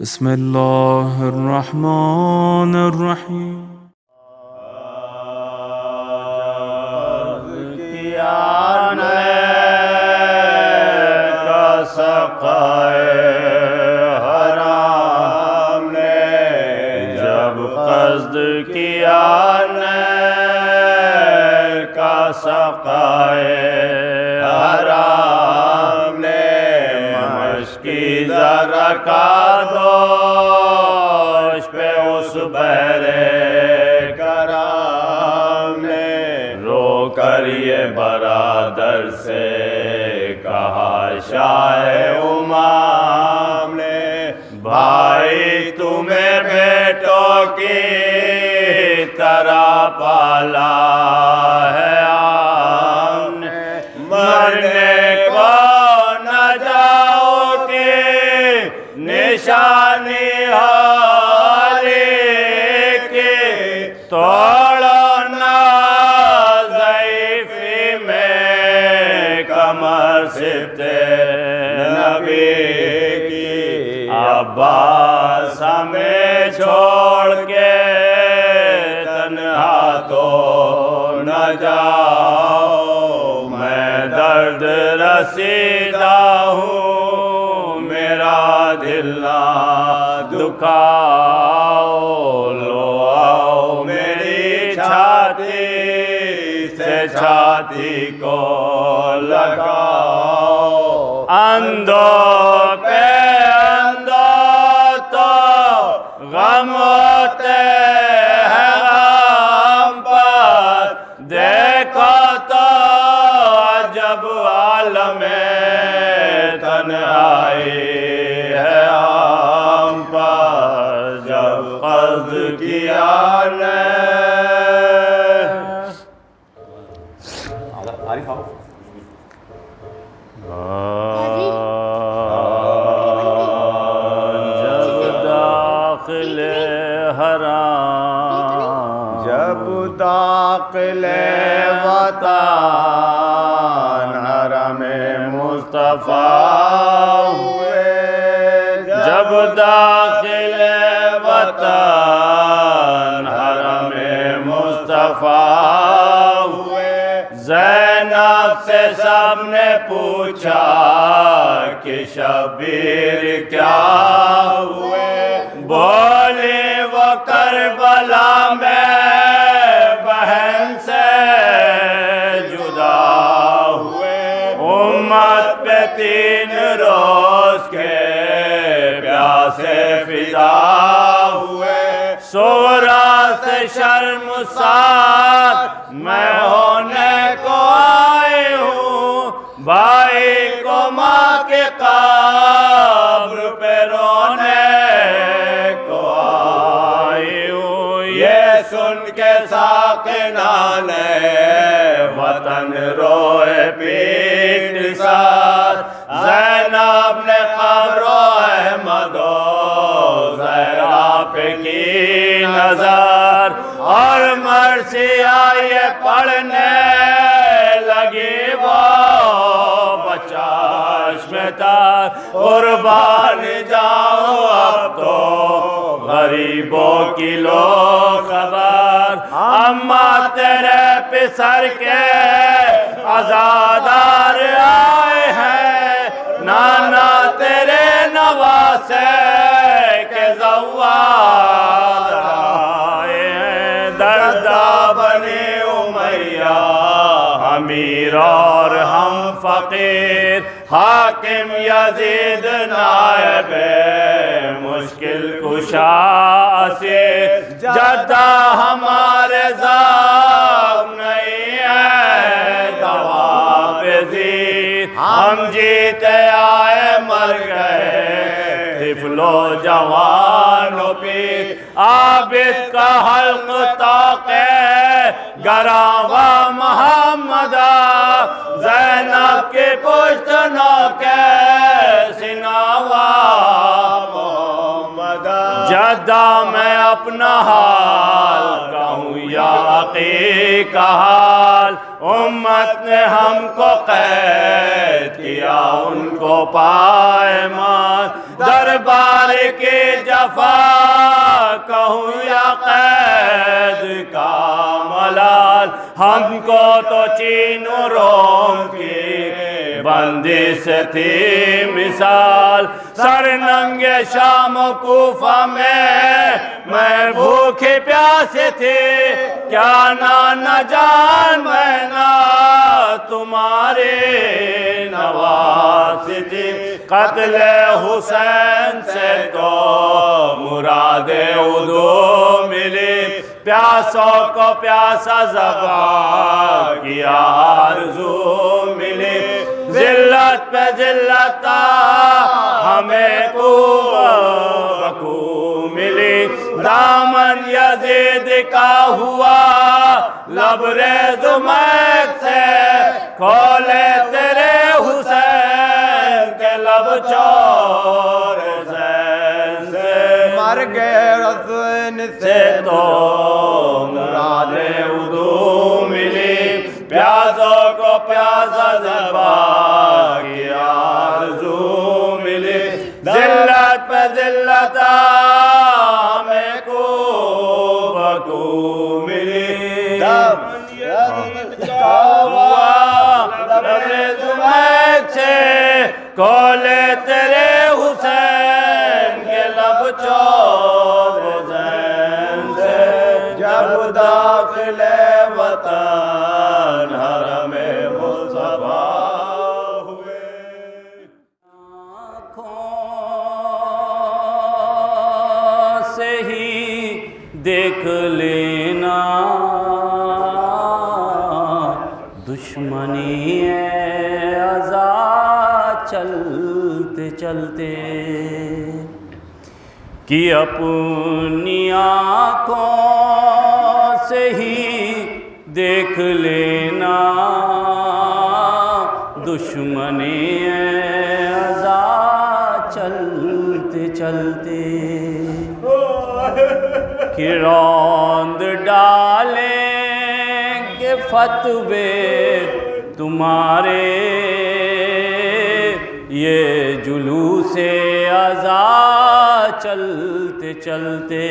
بسم الله الرحمن الرحیم. سقائے حرام نے مشکی ذرا کا دوش پہ اس بحرے کرام نے رو کر یہ برادر سے کہا شاہ امام نے بھائی تمہیں بیٹوں کی طرح پالا ہے مرنے کو نہ جاؤ کہ نشانی حالی کی توڑو نہ ضعیفی میں کمر سبتے نبی کی عباس ہمیں چھوڑ کے تنہا تو نہ جاؤ درد رسیدہ ہوں میرا دل نہ دکھاؤ لو آؤ میری چھاتی سے چھاتی کو لگاؤ اندھوں پہ اندھوں تو غم ہوتے ہیں غم پر دیکھو تو جب عالم تنہائی ہے عام پر جب قصد کیا نے جب داخل حرام جب داخل وطن مصطفیٰ ہوئے جب داخل وطن حرم مصطفیٰ ہوئے زینب سے سب نے پوچھا کہ شبیر کیا ہوئے بولے وہ کربلا میں بہن سے امت پہ 3 روز کے پیاسے فدا ہوئے سورا سے شرمسار میں ہونے کو آئی ہوں بھائی کو ماں کے قبر پہ رونے کو آئی ہوں یہ سن کے ساکنان وطن روئے پیٹ ساتھ زینب نے قبر احمد و زہرا پہ کی نظر اور مرثیہ یہ پڑھنے لگی وہ بچاش میں تھا قربان جاؤ اب تو غریبوں کی لو خبر اما تیرے پسر کے عزادار آئے ہیں نانا تیرے نواسے کے زوار آئے ہیں دردہ بنی امیہ امیر اور ہم فقیر حاکم یزید نائب مشکل کشا اسیر جدہ ہمارے ذاب نہیں ہے دوا پہ زیر ہم جیتے آئے مر گئے طفل و جوان و پیر عابد کا حلق توقع گراوا محمدہ زینب کی پشت نوکے سناوا محمدہ جدہ میں اپنا حال کہوں یا باقی کا حال امت نے ہم کو قید کیا ان کو پائمان دربار کے جفا کہوں یا قید کا ملال ہم کو تو چین و روم کی بندش تھی مثال سر ننگے شام و کوفہ میں بھوکے پیاسے تھے کیا نہ جان میں نہ تمہارے نواز تھی قتل حسین سے تو مراد عدو ملی پیاسوں کو پیاسا زباں کی آرزو ملی ذلت پہ ذلت ہمیں کو ملی دامن یزید کا ہوا لبریز میک سے کھولے تیرے حسین کے لب چور زین سے مر گئے رضوین سے تو مراد عدو ملی پیاسوں کو پیاسا زباں کی آرزو ملی ذلت پہ ذلت ہمیں کو بکو ملی دامن یزید کا ہوا لبریز میک سے کھولے تیرے حسین کے لب چور زین سے جب داخل وطن حرم مصطفیٰ ہوئے سے ہی دیکھ لینا دشمنی ہے عذاب چلتے چلتے کہ اپنی آنکھوں سے ہی دیکھ لینا دشمنی ہے عذاب چلتے چلتے کہ روند ڈالیں گے فتوے تمہارے یہ جلوس عزا چلتے چلتے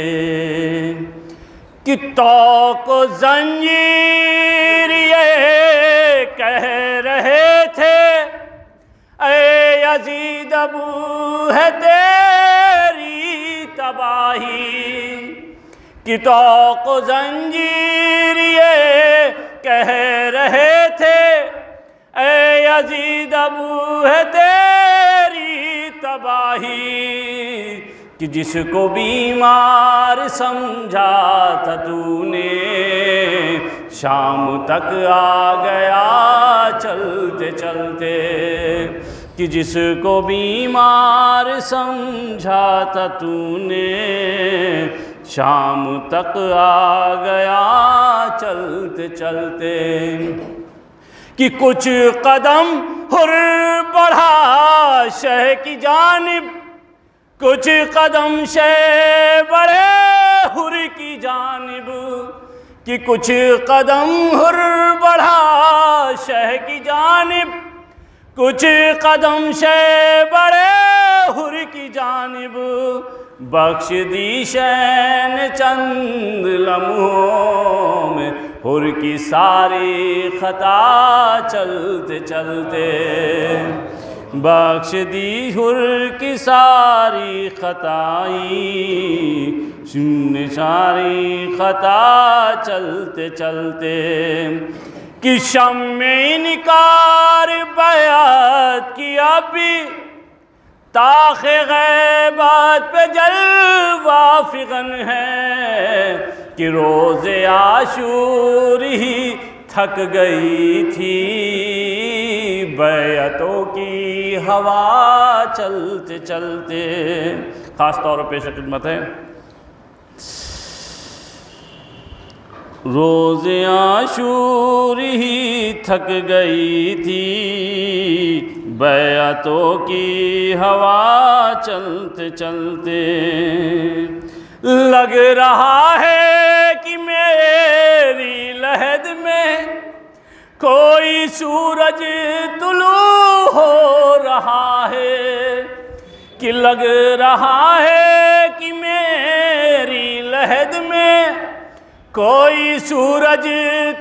کہ توق و زنجیر یہ کہہ رہے تھے اے یزید ابو ہے تیری تباہی کہ توق و زنجیر یہ کہہ رہے تھے اے یزید ابو ہے تیری تباہی کہ جس کو بیمار سمجھا تھا تو نے شام تک آ گیا چلتے چلتے کہ جس کو بیمار سمجھا تھا تو نے شام تک آ گیا چلتے چلتے کہ کچھ قدم ہر بڑھا شہ کی جانب کچھ قدم شہ بڑھے ہر کی جانب کہ کچھ قدم ہر بڑھا شہ کی جانب کچھ قدم شہ بڑھے ہر کی جانب بخش دی شین چند لمحوں میں ہر کی ساری خطا چلتے چلتے بخش دی ہر کی ساری خطائی ساری خطا چلتے چلتے کہ شمع انکار بیعت کی ابھی طاق غیبات پہ جلوہ فغن ہے کہ روز عاشور ہی تھک گئی تھی بیعتوں کی ہوا چلتے چلتے خاص طور پہ پیش خدمت ہے روز عاشور ہی تھک گئی تھی بیعتوں کی ہوا چلتے چلتے لگ رہا ہے کہ میری کوئی سورج طلوع ہو رہا ہے کہ لگ رہا ہے کہ میری لحد میں کوئی سورج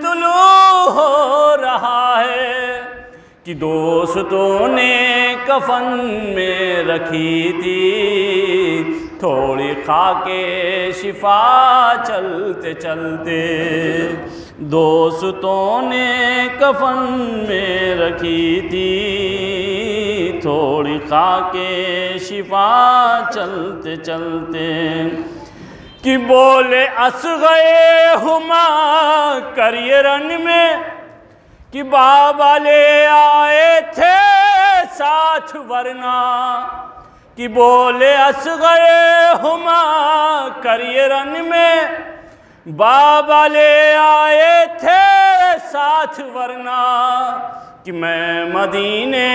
طلوع ہو رہا ہے کہ دوستوں نے کفن میں رکھی تھی تھوڑی خاک شفا چلتے چلتے دوستوں نے کفن میں رکھی تھی تھوڑی خاک شفا چلتے چلتے کہ بولے اصغے ہما کریے رن میں کہ بابا لے آئے تھے ساتھ ورنہ کہ بولے اصغے ہما کریے رن میں بابا لے آئے تھے ساتھ ورنہ کہ میں مدینے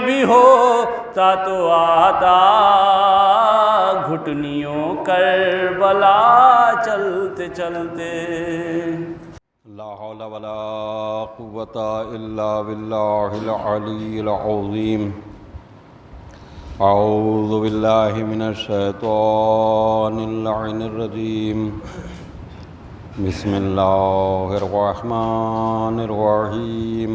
بھی ہوتا تو آتا گھٹنیوں کربلا چلتے چلتے لا حول ولا قوة الا باللہ العلی العظیم اعوذ باللہ من الشیطان اللعین الرجیم بسم اللہ الرحمن الرحیم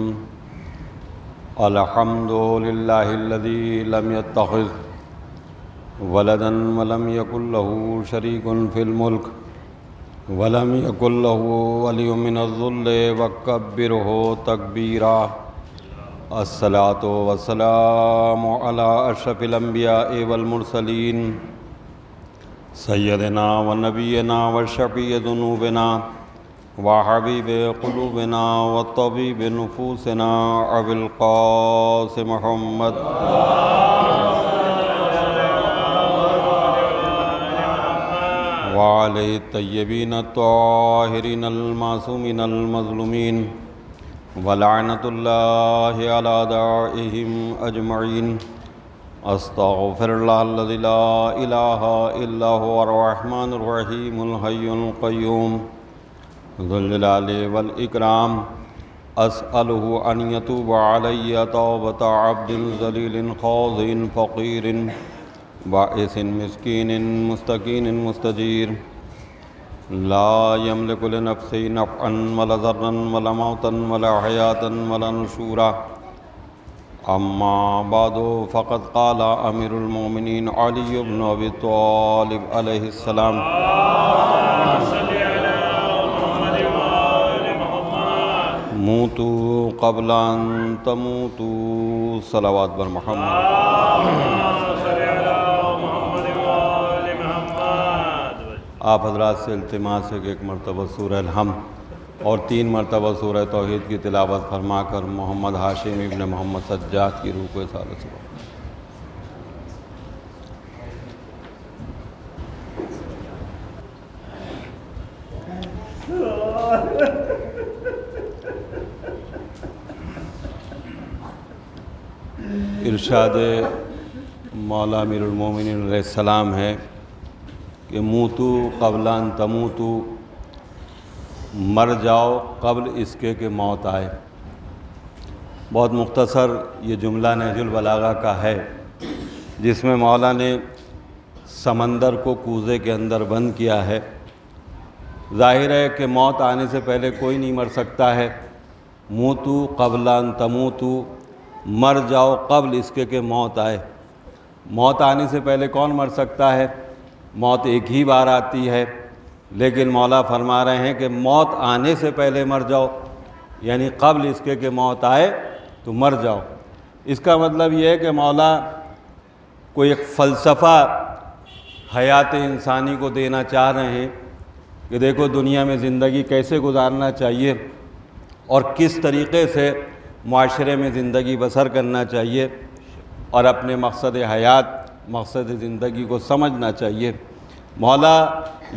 الحمد للہ الذی لم يتخذ ولدا ولم يكن له شریک فی الملک ولم يكن له ولی من الذل وکبرہ تکبیرا الصلاة والسلام علی اشرف الانبیاء والمرسلین سیدنا ونبینا وشفیع ذنوبنا وحبیب قلوبنا وطبیب نفوسنا ابی القاسم محمد وعلیہ الطیبین الطاہرین المعصومین المظلومین ولعنۃ اللہ علی اعدائہم اجمعین استغفر اللہ الذی لا الہ الا هو الرحمن الرحیم الحی القیوم ذو الجلال والاکرام اسألہ ان یتوب علی توبۃ عبد ذلیل خاضع فقیر بائس مسکین مستکین مستجیر لا یملک لنفسہ نفعا ولا ضرا ولا موتا ولا حیاتا ولا نشورا اما بعد فقد قال امیر المومنین علی بن ابی طالب علیہ السلام موتوا قبل ان تموتوا صلوات بر محمد۔ آپ حضرات سے التماس ہے کہ ایک مرتبہ سورہ الحمد اور 3 مرتبہ سورہ توحید کی تلاوت فرما کر محمد ہاشم ابن محمد سجاد کی روح کو اصالہ سے ارشاد مولا امیر المومنین علیہ السلام ہے کہ موتو قبل ان تموتو، مر جاؤ قبل اس کے کہ موت آئے۔ بہت مختصر یہ جملہ نہج البلاغہ کا ہے، جس میں مولا نے سمندر کو کوزے کے اندر بند کیا ہے۔ ظاہر ہے کہ موت آنے سے پہلے کوئی نہیں مر سکتا ہے۔ موتو قبل ان تموتو، مر جاؤ قبل اس کے کہ موت آئے۔ موت آنے سے پہلے کون مر سکتا ہے؟ موت ایک ہی بار آتی ہے، لیکن مولا فرما رہے ہیں کہ موت آنے سے پہلے مر جاؤ، یعنی قبل اس کے کہ موت آئے تو مر جاؤ۔ اس کا مطلب یہ ہے کہ مولا کوئی ایک فلسفہ حیات انسانی کو دینا چاہ رہے ہیں کہ دیکھو دنیا میں زندگی کیسے گزارنا چاہیے اور کس طریقے سے معاشرے میں زندگی بسر کرنا چاہیے، اور اپنے مقصد حیات، مقصد زندگی کو سمجھنا چاہیے۔ مولا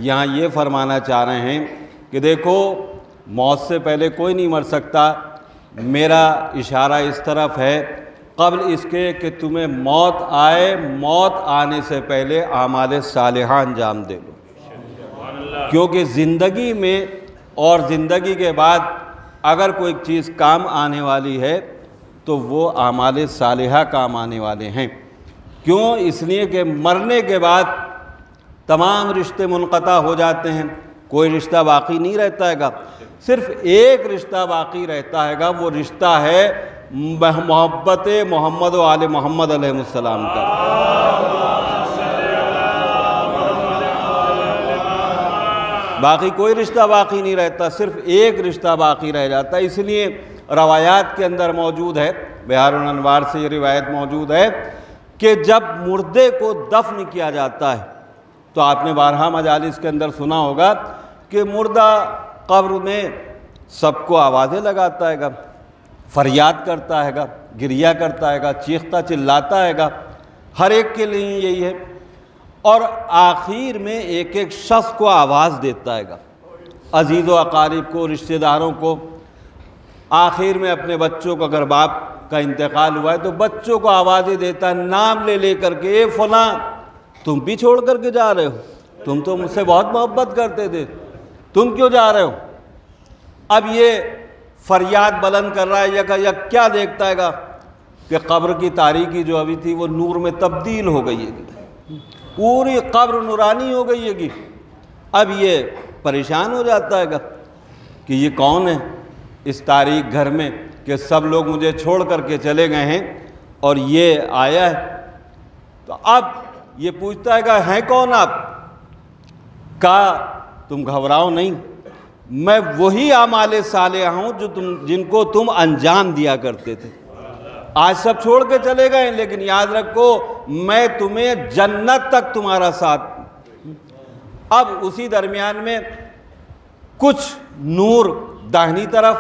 یہاں یہ فرمانا چاہ رہے ہیں کہ دیکھو موت سے پہلے کوئی نہیں مر سکتا، میرا اشارہ اس طرف ہے قبل اس کے کہ تمہیں موت آئے، موت آنے سے پہلے اعمال صالحہ انجام دے لو، کیونکہ زندگی میں اور زندگی کے بعد اگر کوئی چیز کام آنے والی ہے تو وہ اعمال صالحہ کام آنے والے ہیں۔ کیوں؟ اس لیے کہ مرنے کے بعد تمام رشتے منقطع ہو جاتے ہیں، کوئی رشتہ باقی نہیں رہتا ہے گا، صرف ایک رشتہ باقی رہتا ہے گا، وہ رشتہ ہے محبت محمد و آل محمد علیہ السلام کا۔ باقی کوئی رشتہ باقی نہیں رہتا، صرف ایک رشتہ باقی رہ جاتا ہے۔ اس لیے روایات کے اندر موجود ہے، بہار الانوار سے یہ روایت موجود ہے کہ جب مردے کو دفن کیا جاتا ہے تو آپ نے بارہا مجالس کے اندر سنا ہوگا کہ مردہ قبر میں سب کو آوازیں لگاتا ہے گا، فریاد کرتا ہے گا، گریہ کرتا ہے گا، چیختا چلاتا ہے گا، ہر ایک کے لیے یہی ہے، اور آخر میں ایک ایک شخص کو آواز دیتا ہے گا، عزیز و اقارب کو، رشتہ داروں کو۔ آخر میں اپنے بچوں کو، اگر باپ کا انتقال ہوا ہے تو بچوں کو آوازیں دیتا ہے، نام لے لے کر کے، اے فلاں تم بھی چھوڑ کر کے جا رہے ہو، تم تو مجھ سے بہت محبت کرتے تھے، تم کیوں جا رہے ہو؟ اب یہ فریاد بلند کر رہا ہے، یک کیا دیکھتا ہے گا کہ قبر کی تاریکی جو ابھی تھی وہ نور میں تبدیل ہو گئی ہے، پوری قبر نورانی ہو گئی ہے۔ اب یہ پریشان ہو جاتا ہے گا کہ یہ کون ہے اس تاریک گھر میں، کہ سب لوگ مجھے چھوڑ کر کے چلے گئے ہیں اور یہ آیا ہے۔ تو اب یہ پوچھتا ہے کہ ہیں کون آپ؟ کہا تم گھبراؤ نہیں، میں وہی اعمال صالحہ ہوں جن کو تم انجام دیا کرتے تھے۔ آج سب چھوڑ کے چلے گئے لیکن یاد رکھو میں تمہیں جنت تک تمہارا ساتھ۔ اب اسی درمیان میں کچھ نور داہنی طرف،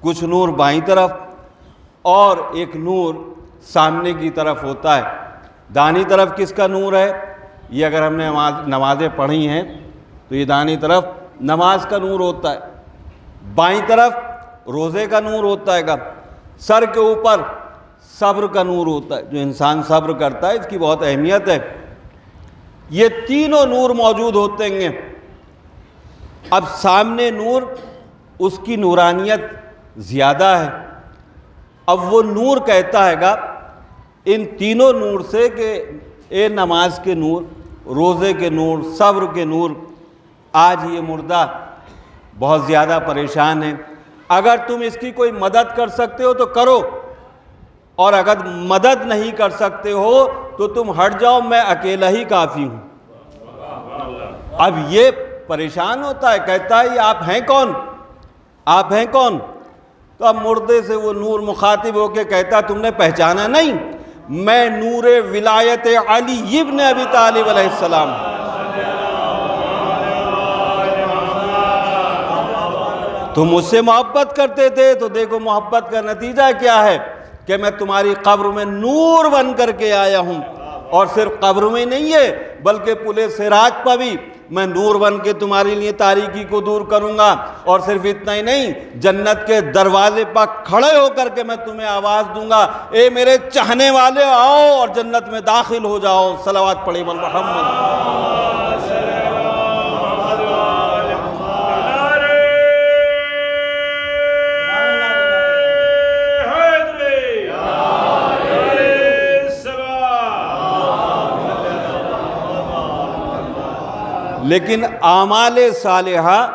کچھ نور بائیں طرف، اور ایک نور سامنے کی طرف ہوتا ہے۔ داہنی طرف کس کا نور ہے؟ یہ اگر ہم نے نمازیں پڑھی ہیں تو یہ داہنی طرف نماز کا نور ہوتا ہے، بائیں طرف روزے کا نور ہوتا ہے گا، سر کے اوپر صبر کا نور ہوتا ہے، جو انسان صبر کرتا ہے اس کی بہت اہمیت ہے۔ یہ تینوں نور موجود ہوتے ہیں۔ اب سامنے نور، اس کی نورانیت زیادہ ہے، اب وہ نور کہتا ہے گا ان تینوں نور سے کہ اے نماز کے نور، روزے کے نور، صبر کے نور، آج یہ مردہ بہت زیادہ پریشان ہے، اگر تم اس کی کوئی مدد کر سکتے ہو تو کرو، اور اگر مدد نہیں کر سکتے ہو تو تم ہٹ جاؤ، میں اکیلا ہی کافی ہوں۔ اب یہ پریشان ہوتا ہے، کہتا ہے یہ آپ ہیں کون؟ آپ ہیں کون؟ تو اب مردے سے وہ نور مخاطب ہو کے کہتا تم نے پہچانا نہیں، میں نور ولایت علی ابن ابی طالب علیہ السلام۔ تم مجھ سے محبت کرتے تھے تو دیکھو محبت کا نتیجہ کیا ہے کہ میں تمہاری قبر میں نور بن کر کے آیا ہوں، اور صرف قبر میں نہیں ہے بلکہ پل صراط پر بھی میں نور بن کے تمہارے لیے تاریکی کو دور کروں گا، اور صرف اتنا ہی نہیں، جنت کے دروازے پر کھڑے ہو کر کے میں تمہیں آواز دوں گا، اے میرے چاہنے والے آؤ اور جنت میں داخل ہو جاؤ۔ صلوات پڑھیں محمد۔ لیکن اعمال صالحہ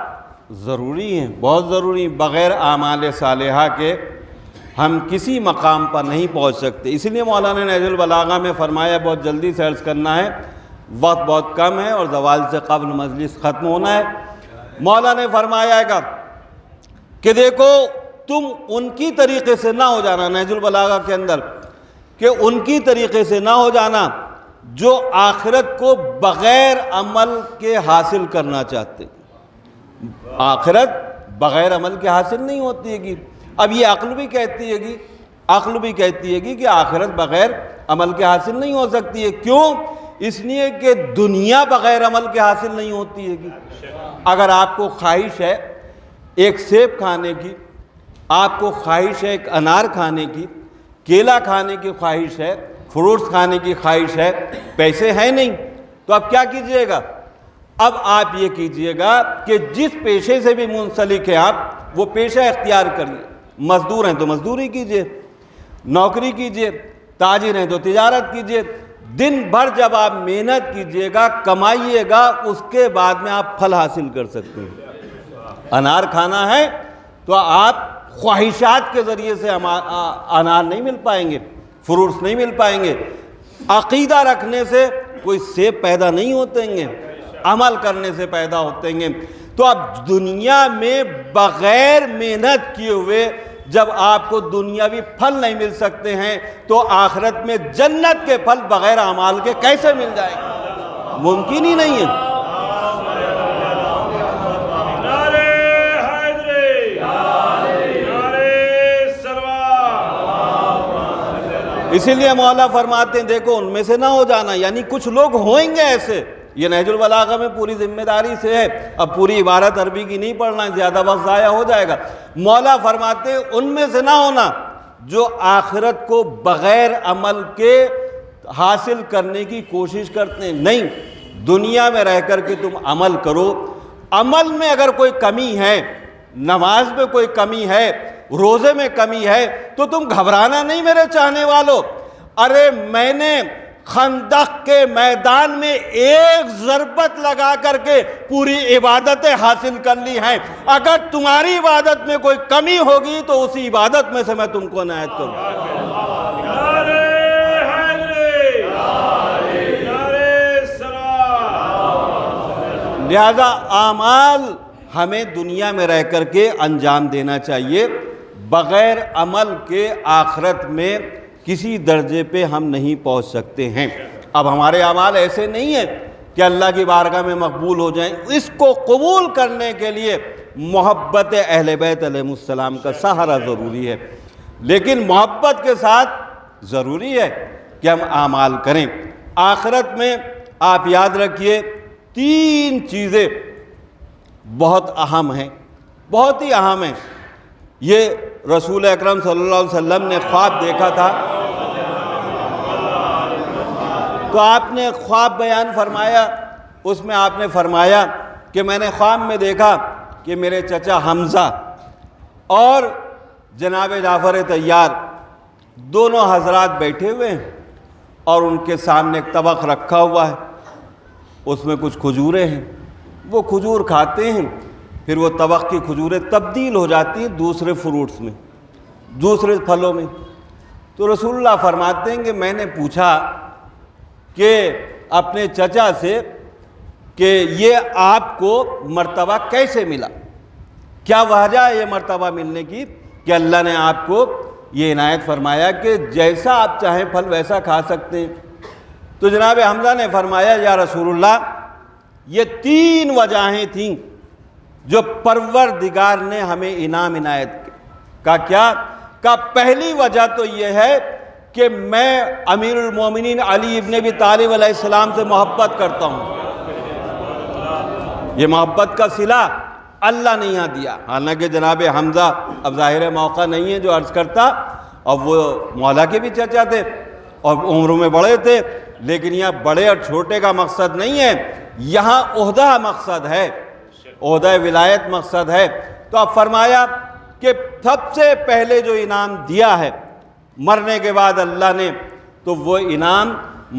ضروری ہیں، بہت ضروری ہیں، بغیر اعمال صالحہ کے ہم کسی مقام پر نہیں پہنچ سکتے۔ اس لیے مولانا نہج البلاغہ میں فرمایا، بہت جلدی سے عرض کرنا ہے، وقت بہت کم ہے اور زوال سے قبل مجلس ختم ہونا ہے۔ مولانا نے فرمایا گا کہ دیکھو تم ان کی طریقے سے نہ ہو جانا، نہج البلاغہ کے اندر، کہ ان کی طریقے سے نہ ہو جانا جو آخرت کو بغیر عمل کے حاصل کرنا چاہتے۔ آخرت بغیر عمل کے حاصل نہیں ہوتی ہے۔ اب یہ عقل بھی کہتی ہے کہ آخرت بغیر عمل کے حاصل نہیں ہو سکتی ہے۔ کیوں؟ اس لیے کہ دنیا بغیر عمل کے حاصل نہیں ہوتی ہے۔ اگر آپ کو خواہش ہے ایک سیب کھانے کی، آپ کو خواہش ہے ایک انار کھانے کی، کیلا کھانے کی خواہش ہے، فروٹس کھانے کی خواہش ہے، پیسے ہیں نہیں، تو آپ کیا کیجئے گا؟ اب آپ یہ کیجئے گا کہ جس پیشے سے بھی منسلک ہیں آپ وہ پیشہ اختیار کریے. مزدور ہیں تو مزدوری کیجئے, نوکری کیجئے, تاجر ہیں تو تجارت کیجئے. دن بھر جب آپ محنت کیجئے گا, کمائیے گا, اس کے بعد میں آپ پھل حاصل کر سکتے ہیں. انار کھانا ہے تو آپ خواہشات کے ذریعے سے انار نہیں مل پائیں گے, فروٹس نہیں مل پائیں گے. عقیدہ رکھنے سے کوئی سیب پیدا نہیں ہوتے ہیں, عمل کرنے سے پیدا ہوتے ہیں. تو اب دنیا میں بغیر محنت کیے ہوئے جب آپ کو دنیاوی پھل نہیں مل سکتے ہیں تو آخرت میں جنت کے پھل بغیر اعمال کے کیسے مل جائیں گے؟ ممکن ہی نہیں ہے. اسی لیے مولا فرماتے ہیں دیکھو ان میں سے نہ ہو جانا, یعنی کچھ لوگ ہوئیں گے ایسے. یہ نہج البلاغہ میں پوری ذمہ داری سے ہے, اب پوری عبارت عربی کی نہیں پڑھنا ہے, زیادہ وقت ضائع ہو جائے گا. مولا فرماتے ہیں ان میں سے نہ ہونا جو آخرت کو بغیر عمل کے حاصل کرنے کی کوشش کرتے ہیں. نہیں, دنیا میں رہ کر کے تم عمل کرو. عمل میں اگر کوئی کمی ہے, نماز میں کوئی کمی ہے, روزے میں کمی ہے, تو تم گھبرانا نہیں میرے چاہنے والوں. ارے میں نے خندق کے میدان میں ایک ضربت لگا کر کے پوری عبادتیں حاصل کر لی ہیں. اگر تمہاری عبادت میں کوئی کمی ہوگی تو اسی عبادت میں سے میں تم کو عنایت کروں. لہذا اعمال ہمیں دنیا میں رہ کر کے انجام دینا چاہیے. بغیر عمل کے آخرت میں کسی درجے پہ ہم نہیں پہنچ سکتے ہیں. اب ہمارے اعمال ایسے نہیں ہیں کہ اللہ کی بارگاہ میں مقبول ہو جائیں. اس کو قبول کرنے کے لیے محبت اہل بیت علیہ السلام کا سہارا ضروری ہے, لیکن محبت کے ساتھ ضروری ہے کہ ہم اعمال کریں. آخرت میں آپ یاد رکھیے 3 چیزیں بہت اہم ہیں, بہت ہی اہم ہیں. یہ رسول اکرم صلی اللہ علیہ وسلم نے خواب دیکھا تھا, تو آپ نے خواب بیان فرمایا. اس میں آپ نے فرمایا کہ میں نے خواب میں دیکھا کہ میرے چچا حمزہ اور جناب جعفر طیار دونوں حضرات بیٹھے ہوئے ہیں اور ان کے سامنے ایک طبق رکھا ہوا ہے, اس میں کچھ کھجوریں ہیں. وہ کھجور کھاتے ہیں, پھر وہ طبق کی کھجوریں تبدیل ہو جاتی ہیں دوسرے فروٹس میں, دوسرے پھلوں میں. تو رسول اللہ فرماتے ہیں کہ میں نے پوچھا کہ اپنے چچا سے کہ یہ آپ کو مرتبہ کیسے ملا, کیا وجہ ہے یہ مرتبہ ملنے کی کہ اللہ نے آپ کو یہ عنایت فرمایا کہ جیسا آپ چاہیں پھل ویسا کھا سکتے ہیں. تو جناب حمزہ نے فرمایا یا رسول اللہ یہ 3 وجہیں تھیں جو پروردگار نے ہمیں انعام عنایت کا. کیا کہ پہلی وجہ تو یہ ہے کہ میں امیر المومنین علی ابن ابی طالب علیہ السلام سے محبت کرتا ہوں. یہ محبت کا صلہ اللہ نے یہاں دیا. حالانکہ جناب حمزہ اب ظاہر موقع نہیں ہے جو عرض کرتا, اور وہ مولا کے بھی چچا تھے اور عمروں میں بڑے تھے, لیکن یہاں بڑے اور چھوٹے کا مقصد نہیں ہے, یہاں عہدہ مقصد ہے, عہدہ ولایت مقصد ہے. تو اب فرمایا کہ سب سے پہلے جو انعام دیا ہے مرنے کے بعد اللہ نے, تو وہ انعام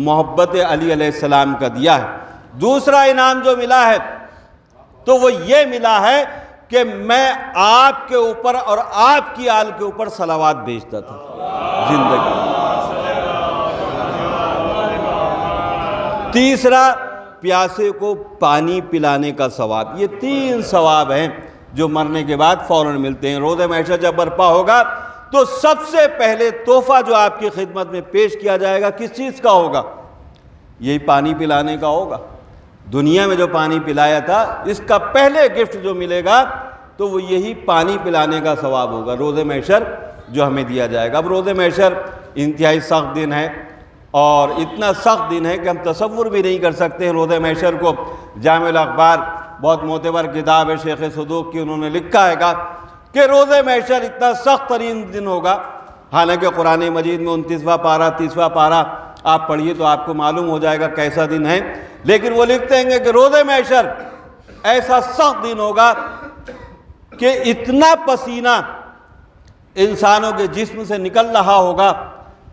محبت علی علیہ السلام کا دیا ہے. دوسرا انعام جو ملا ہے تو وہ یہ ملا ہے کہ میں آپ کے اوپر اور آپ کی آل کے اوپر صلوات بھیجتا تھا زندگی. تیسرا پیاسے کو پانی پلانے کا ثواب. یہ 3 ثواب ہیں جو مرنے کے بعد فوراً ملتے ہیں. روز محشر جب برپا ہوگا تو سب سے پہلے تحفہ جو آپ کی خدمت میں پیش کیا جائے گا کس چیز کا ہوگا؟ یہی پانی پلانے کا ہوگا. دنیا میں جو پانی پلایا تھا اس کا پہلے گفٹ جو ملے گا تو وہ یہی پانی پلانے کا ثواب ہوگا روز محشر جو ہمیں دیا جائے گا. اب روز محشر انتہائی سخت دن ہے, اور اتنا سخت دن ہے کہ ہم تصور بھی نہیں کر سکتے ہیں روز محشر کو. جامع الاخبار بہت معتبر کتاب ہے شیخ صدوق کی, انہوں نے لکھا ہے کہ روز محشر اتنا سخت ترین دن ہوگا. حالانکہ قرآن مجید میں 29واں پارہ 30واں پارہ آپ پڑھیے تو آپ کو معلوم ہو جائے گا کیسا دن ہے. لیکن وہ لکھتے ہیں کہ روز محشر ایسا سخت دن ہوگا کہ اتنا پسینہ انسانوں کے جسم سے نکل رہا ہوگا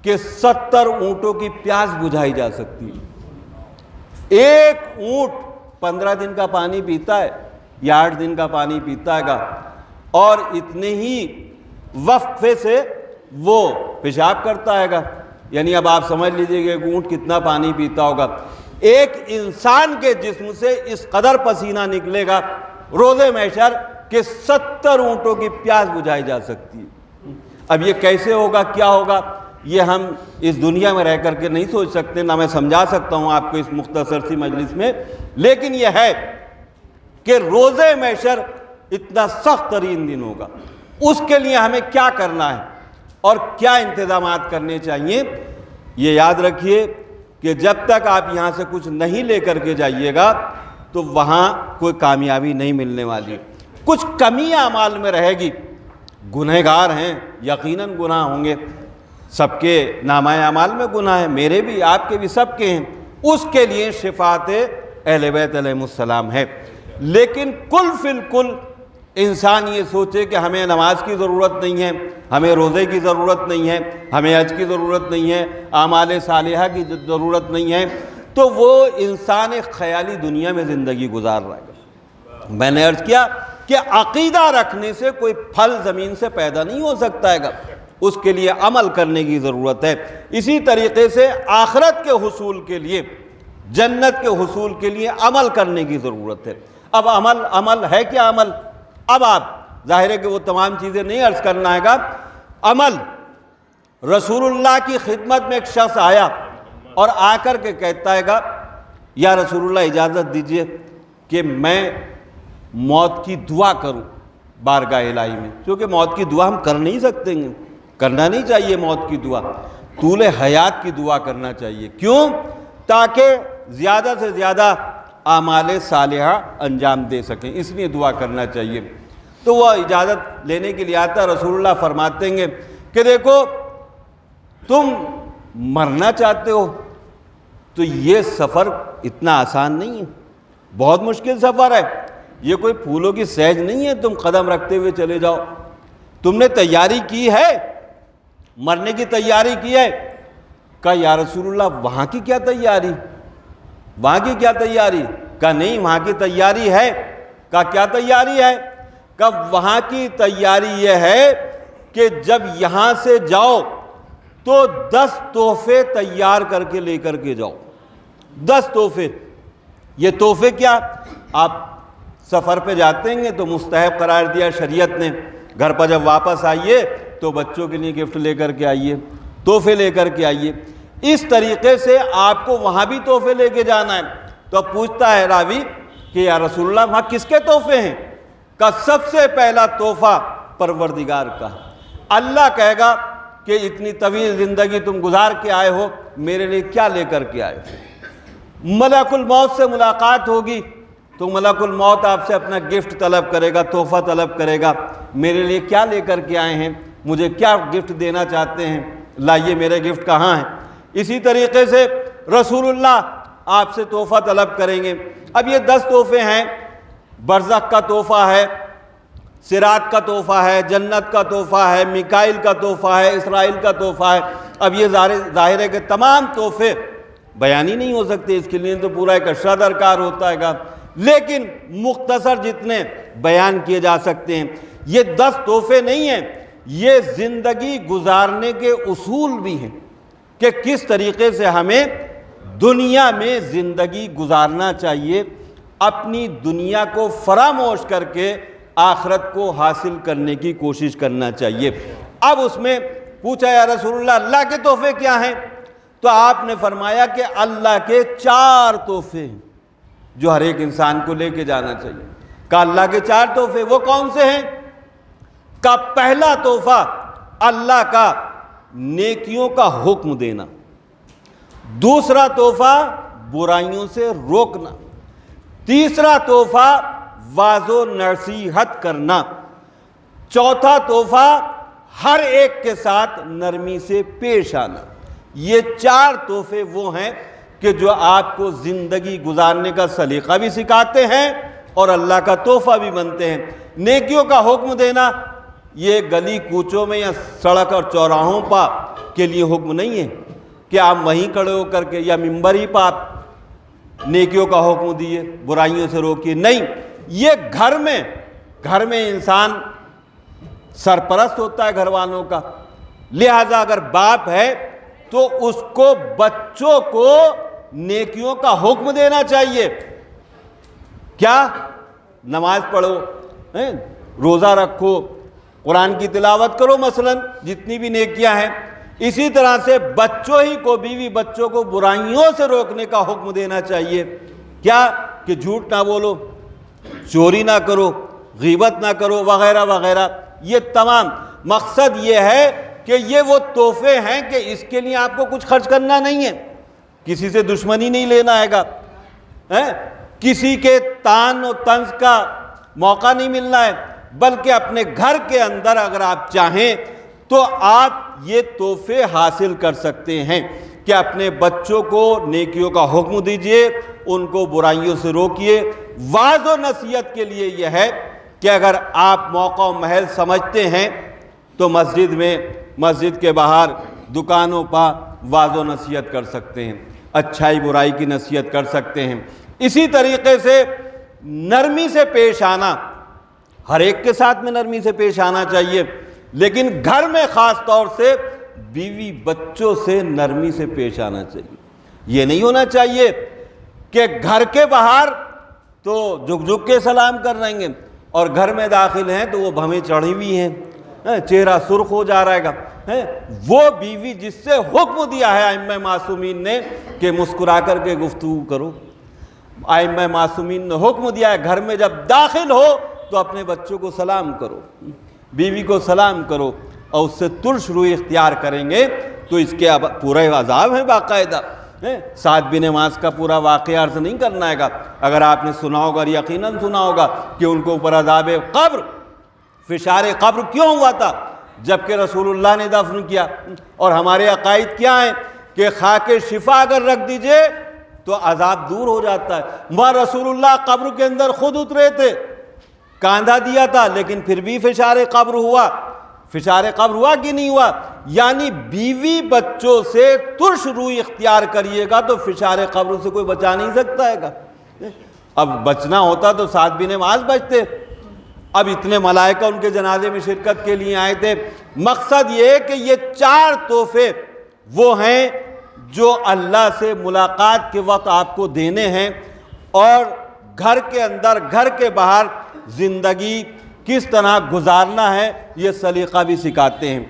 کہ 70 اونٹوں کی پیاس بجھائی جا سکتی ہے۔ ایک اونٹ 15 دن کا پانی پیتا ہے یا 8 دن کا پانی پیتا ہے گا، اور اتنے ہی وقفے سے وہ پیشاب کرتا ہے گا۔ یعنی اب آپ سمجھ لیجئے کہ ایک اونٹ کتنا پانی پیتا ہوگا۔ ایک انسان کے جسم سے اس قدر پسینہ نکلے گا روز محشر کہ 70 اونٹوں کی پیاس بجھائی جا سکتی ہے۔ اب یہ کیسے ہوگا، کیا ہوگا، یہ ہم اس دنیا میں رہ کر کے نہیں سوچ سکتے، نہ میں سمجھا سکتا ہوں آپ کو اس مختصر سی مجلس میں، لیکن یہ ہے کہ روز محشر اتنا سخت ترین دن ہوگا۔ اس کے لیے ہمیں کیا کرنا ہے اور کیا انتظامات کرنے چاہیے، یہ یاد رکھیے کہ جب تک آپ یہاں سے کچھ نہیں لے کر کے جائیے گا تو وہاں کوئی کامیابی نہیں ملنے والی۔ کچھ کمی اعمال میں رہے گی، گنہگار ہیں، یقیناً گناہ ہوں گے، سب کے نامہ اعمال میں گناہ ہیں، میرے بھی، آپ کے بھی، سب کے ہیں۔ اس کے لیے شفاعت اہل بیت علیہ السلام ہے۔ لیکن کل فی الکل انسان یہ سوچے کہ ہمیں نماز کی ضرورت نہیں ہے، ہمیں روزے کی ضرورت نہیں ہے، ہمیں حج کی ضرورت نہیں ہے، اعمال صالحہ کی ضرورت نہیں ہے، تو وہ انسان ایک خیالی دنیا میں زندگی گزار رہا ہے۔ میں نے عرض کیا کہ عقیدہ رکھنے سے کوئی پھل زمین سے پیدا نہیں ہو سکتا ہے گا، اس کے لیے عمل کرنے کی ضرورت ہے۔ اسی طریقے سے آخرت کے حصول کے لیے، جنت کے حصول کے لیے عمل کرنے کی ضرورت ہے۔ اب عمل ہے کیا عمل؟ اب آپ ظاہر ہے کہ وہ تمام چیزیں نہیں عرض کرنا ہے گا۔ عمل، رسول اللہ کی خدمت میں ایک شخص آیا اور آ کر کے کہتا ہے گا یا رسول اللہ اجازت دیجئے کہ میں موت کی دعا کروں بارگاہ الہی میں، کیونکہ موت کی دعا ہم کر نہیں سکتے ہیں، کرنا نہیں چاہیے موت کی دعا، طول حیات کی دعا کرنا چاہیے۔ کیوں؟ تاکہ زیادہ سے زیادہ اعمال صالحہ انجام دے سکیں، اس لیے دعا کرنا چاہیے۔ تو وہ اجازت لینے کے لیے آتا ہے، رسول اللہ فرماتے ہیں کہ دیکھو تم مرنا چاہتے ہو تو یہ سفر اتنا آسان نہیں ہے، بہت مشکل سفر ہے، یہ کوئی پھولوں کی سیج نہیں ہے تم قدم رکھتے ہوئے چلے جاؤ، تم نے تیاری کی ہے، مرنے کی تیاری کی ہے۔ کہا یا رسول اللہ وہاں کی کیا تیاری، وہاں کی کیا تیاری؟ کہا نہیں وہاں کی تیاری ہے۔ کہا کیا تیاری ہے؟ کہا وہاں کی تیاری یہ ہے کہ جب یہاں سے جاؤ تو 10 تحفے تیار کر کے لے کر کے جاؤ، 10 تحفے۔ یہ تحفے کیا؟ آپ سفر پہ جاتے ہیں تو مستحب قرار دیا شریعت نے، گھر پر جب واپس آئیے تو بچوں کے لیے گفٹ لے کر کے آئیے، تحفے لے کر کے آئیے۔ اس طریقے سے آپ کو وہاں بھی تحفے لے کے جانا ہے۔ تو اب پوچھتا ہے راوی کہ یا رسول اللہ وہاں کس کے تحفے ہیں؟ کہ سب سے پہلا تحفہ پروردگار کا۔ اللہ کہے گا کہ اتنی طویل زندگی تم گزار کے آئے ہو، میرے لیے کیا لے کر کے آئے ہو؟ ملک الموت سے ملاقات ہوگی تو ملک الموت آپ سے اپنا گفٹ طلب کرے گا، تحفہ طلب کرے گا، میرے لیے کیا لے کر کے آئے ہیں، مجھے کیا گفٹ دینا چاہتے ہیں، لائیے میرے گفٹ کہاں ہیں۔ اسی طریقے سے رسول اللہ آپ سے تحفہ طلب کریں گے۔ اب یہ 10 تحفے ہیں، برزخ کا تحفہ ہے، صراط کا تحفہ ہے، جنت کا تحفہ ہے، میکائیل کا تحفہ ہے، اسرائیل کا تحفہ ہے۔ اب یہ ظاہر ہے کہ تمام تحفے بیان ہی نہیں ہو سکتے، اس کے لیے تو پورا ایک اشرہ درکار ہوتا ہے گا، لیکن مختصر جتنے بیان کیے جا سکتے ہیں۔ یہ 10 تحفے نہیں ہیں، یہ زندگی گزارنے کے اصول بھی ہیں کہ کس طریقے سے ہمیں دنیا میں زندگی گزارنا چاہیے، اپنی دنیا کو فراموش کر کے آخرت کو حاصل کرنے کی کوشش کرنا چاہیے۔ اب اس میں پوچھا یا رسول اللہ اللہ کے تحفے کیا ہیں؟ تو آپ نے فرمایا کہ اللہ کے 4 تحفے ہیں جو ہر ایک انسان کو لے کے جانا چاہیے۔ کہا اللہ کے 4 تحفے وہ کون سے ہیں؟ کہا پہلا تحفہ اللہ کا نیکیوں کا حکم دینا، دوسرا تحفہ برائیوں سے روکنا، تیسرا تحفہ واعظ و نصیحت کرنا، چوتھا تحفہ ہر ایک کے ساتھ نرمی سے پیش آنا۔ یہ 4 تحفے وہ ہیں کہ کہ جو آپ کو زندگی گزارنے کا سلیقہ بھی سکھاتے ہیں اور اللہ کا تحفہ بھی بنتے ہیں۔ نیکیوں کا حکم دینا یہ گلی کوچوں میں یا سڑک اور چوراہوں پر کے لیے حکم نہیں ہے کہ آپ وہیں کھڑے ہو کر کے یا ممبر ہی پر آپ نیکیوں کا حکم دیے، برائیوں سے روکیے، نہیں، یہ گھر میں انسان سرپرست ہوتا ہے گھر والوں کا، لہذا اگر باپ ہے تو اس کو بچوں کو نیکیوں کا حکم دینا چاہیے۔ کیا؟ نماز پڑھو، روزہ رکھو، قرآن کی تلاوت کرو، مثلا جتنی بھی نیکیاں ہیں۔ اسی طرح سے بچوں ہی کو، بیوی بچوں کو برائیوں سے روکنے کا حکم دینا چاہیے۔ کیا؟ کہ جھوٹ نہ بولو، چوری نہ کرو، غیبت نہ کرو، وغیرہ وغیرہ۔ یہ تمام مقصد یہ ہے کہ یہ وہ تحفے ہیں کہ اس کے لیے آپ کو کچھ خرچ کرنا نہیں ہے، کسی سے دشمنی نہیں لینا ہے گا، کسی کے تان و طنز کا موقع نہیں ملنا ہے، بلکہ اپنے گھر کے اندر اگر آپ چاہیں تو آپ یہ تحفے حاصل کر سکتے ہیں کہ اپنے بچوں کو نیکیوں کا حکم دیجئے، ان کو برائیوں سے روکیے۔ وعظ و نصیحت کے لیے یہ ہے کہ اگر آپ موقع و محل سمجھتے ہیں تو مسجد کے باہر، دکانوں پر وعظ و نصیحت کر سکتے ہیں، اچھائی برائی کی نصیحت کر سکتے ہیں۔ اسی طریقے سے نرمی سے پیش آنا، ہر ایک کے ساتھ میں نرمی سے پیش آنا چاہیے، لیکن گھر میں خاص طور سے بیوی بچوں سے نرمی سے پیش آنا چاہیے۔ یہ نہیں ہونا چاہیے کہ گھر کے باہر تو جھک جھک کے سلام کر رہیں گے اور گھر میں داخل ہیں تو وہ بھویں چڑھی ہوئی ہیں، چہرہ سرخ ہو جا رہے گا۔ وہ بیوی جس سے حکم دیا ہے ائمہ معصومین نے کہ مسکرا کر کے گفتگو کرو، ائمہ معصومین نے حکم دیا ہے گھر میں جب داخل ہو تو اپنے بچوں کو سلام کرو، بیوی کو سلام کرو، اور اس سے ترش روی اختیار کریں گے تو اس کے پورے عذاب ہیں باقاعدہ۔ سعد بن معاذ کا پورا واقعہ عرض نہیں کرنا ہے گا، اگر آپ نے سنا ہوگا، یقیناً سنا ہوگا کہ ان کو اوپر عذاب قبر، فشار قبر کیوں ہوا تھا؟ جبکہ رسول اللہ نے دفن کیا، اور ہمارے عقائد کیا ہیں کہ خاک شفا اگر رکھ دیجئے تو عذاب دور ہو جاتا ہے۔ وہاں رسول اللہ قبر کے اندر خود اترے تھے، کاندھا دیا تھا، لیکن پھر بھی فشار قبر ہوا۔ فشار قبر ہوا کہ نہیں ہوا؟ یعنی بیوی بچوں سے ترش روی اختیار کریے گا تو فشار قبر سے کوئی بچا نہیں سکتا ہے گا۔ اب بچنا ہوتا تو سعد بن معاذ بچتے، اب اتنے ملائکہ ان کے جنازے میں شرکت کے لیے آئے تھے۔ مقصد یہ ہے کہ یہ 4 تحفے وہ ہیں جو اللہ سے ملاقات کے وقت آپ کو دینے ہیں، اور گھر کے اندر، گھر کے باہر زندگی کس طرح گزارنا ہے یہ سلیقہ بھی سکھاتے ہیں۔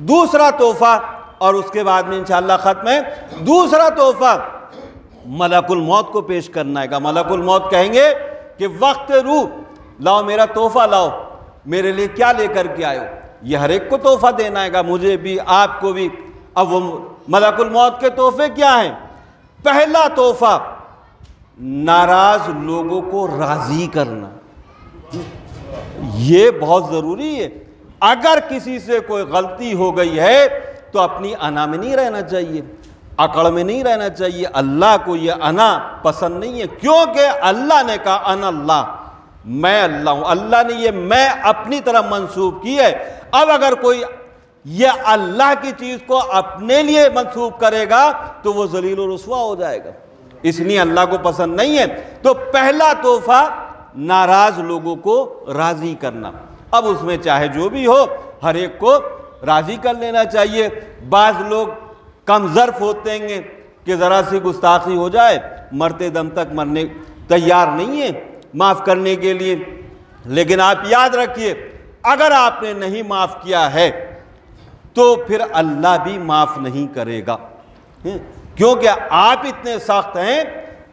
دوسرا تحفہ، اور اس کے بعد میں انشاءاللہ ختم ہے، دوسرا تحفہ ملک الموت کو پیش کرنا ہے گا۔ ملک الموت کہیں گے کہ وقت روح لاؤ، میرا تحفہ لاؤ، میرے لیے کیا لے کر کے آئے ہو؟ یہ ہر ایک کو تحفہ دینا ہے گا، مجھے بھی، آپ کو بھی۔ اب وہ ملک الموت کے تحفے کیا ہیں؟ پہلا تحفہ ناراض لوگوں کو راضی کرنا، یہ بہت ضروری ہے۔ اگر کسی سے کوئی غلطی ہو گئی ہے تو اپنی انا میں نہیں رہنا چاہیے، عقل میں نہیں رہنا چاہیے۔ اللہ کو یہ انا پسند نہیں ہے، کیونکہ اللہ نے کہا انا اللہ، میں اللہ ہوں۔ اللہ نے یہ میں اپنی طرف منسوب کی ہے۔ اب اگر کوئی یہ اللہ کی چیز کو اپنے لیے منسوب کرے گا تو وہ ذلیل و رسوا ہو جائے گا، اس لیے اللہ کو پسند نہیں ہے۔ تو پہلا تحفہ ناراض لوگوں کو راضی کرنا۔ اب اس میں چاہے جو بھی ہو، ہر ایک کو راضی کر لینا چاہیے۔ بعض لوگ کم ظرف ہوتے ہیں کہ ذرا سی گستاخی ہو جائے مرتے دم تک مرنے تیار نہیں ہے معاف کرنے کے لیے، لیکن آپ یاد رکھیے اگر آپ نے نہیں معاف کیا ہے تو پھر اللہ بھی معاف نہیں کرے گا، کیونکہ آپ اتنے سخت ہیں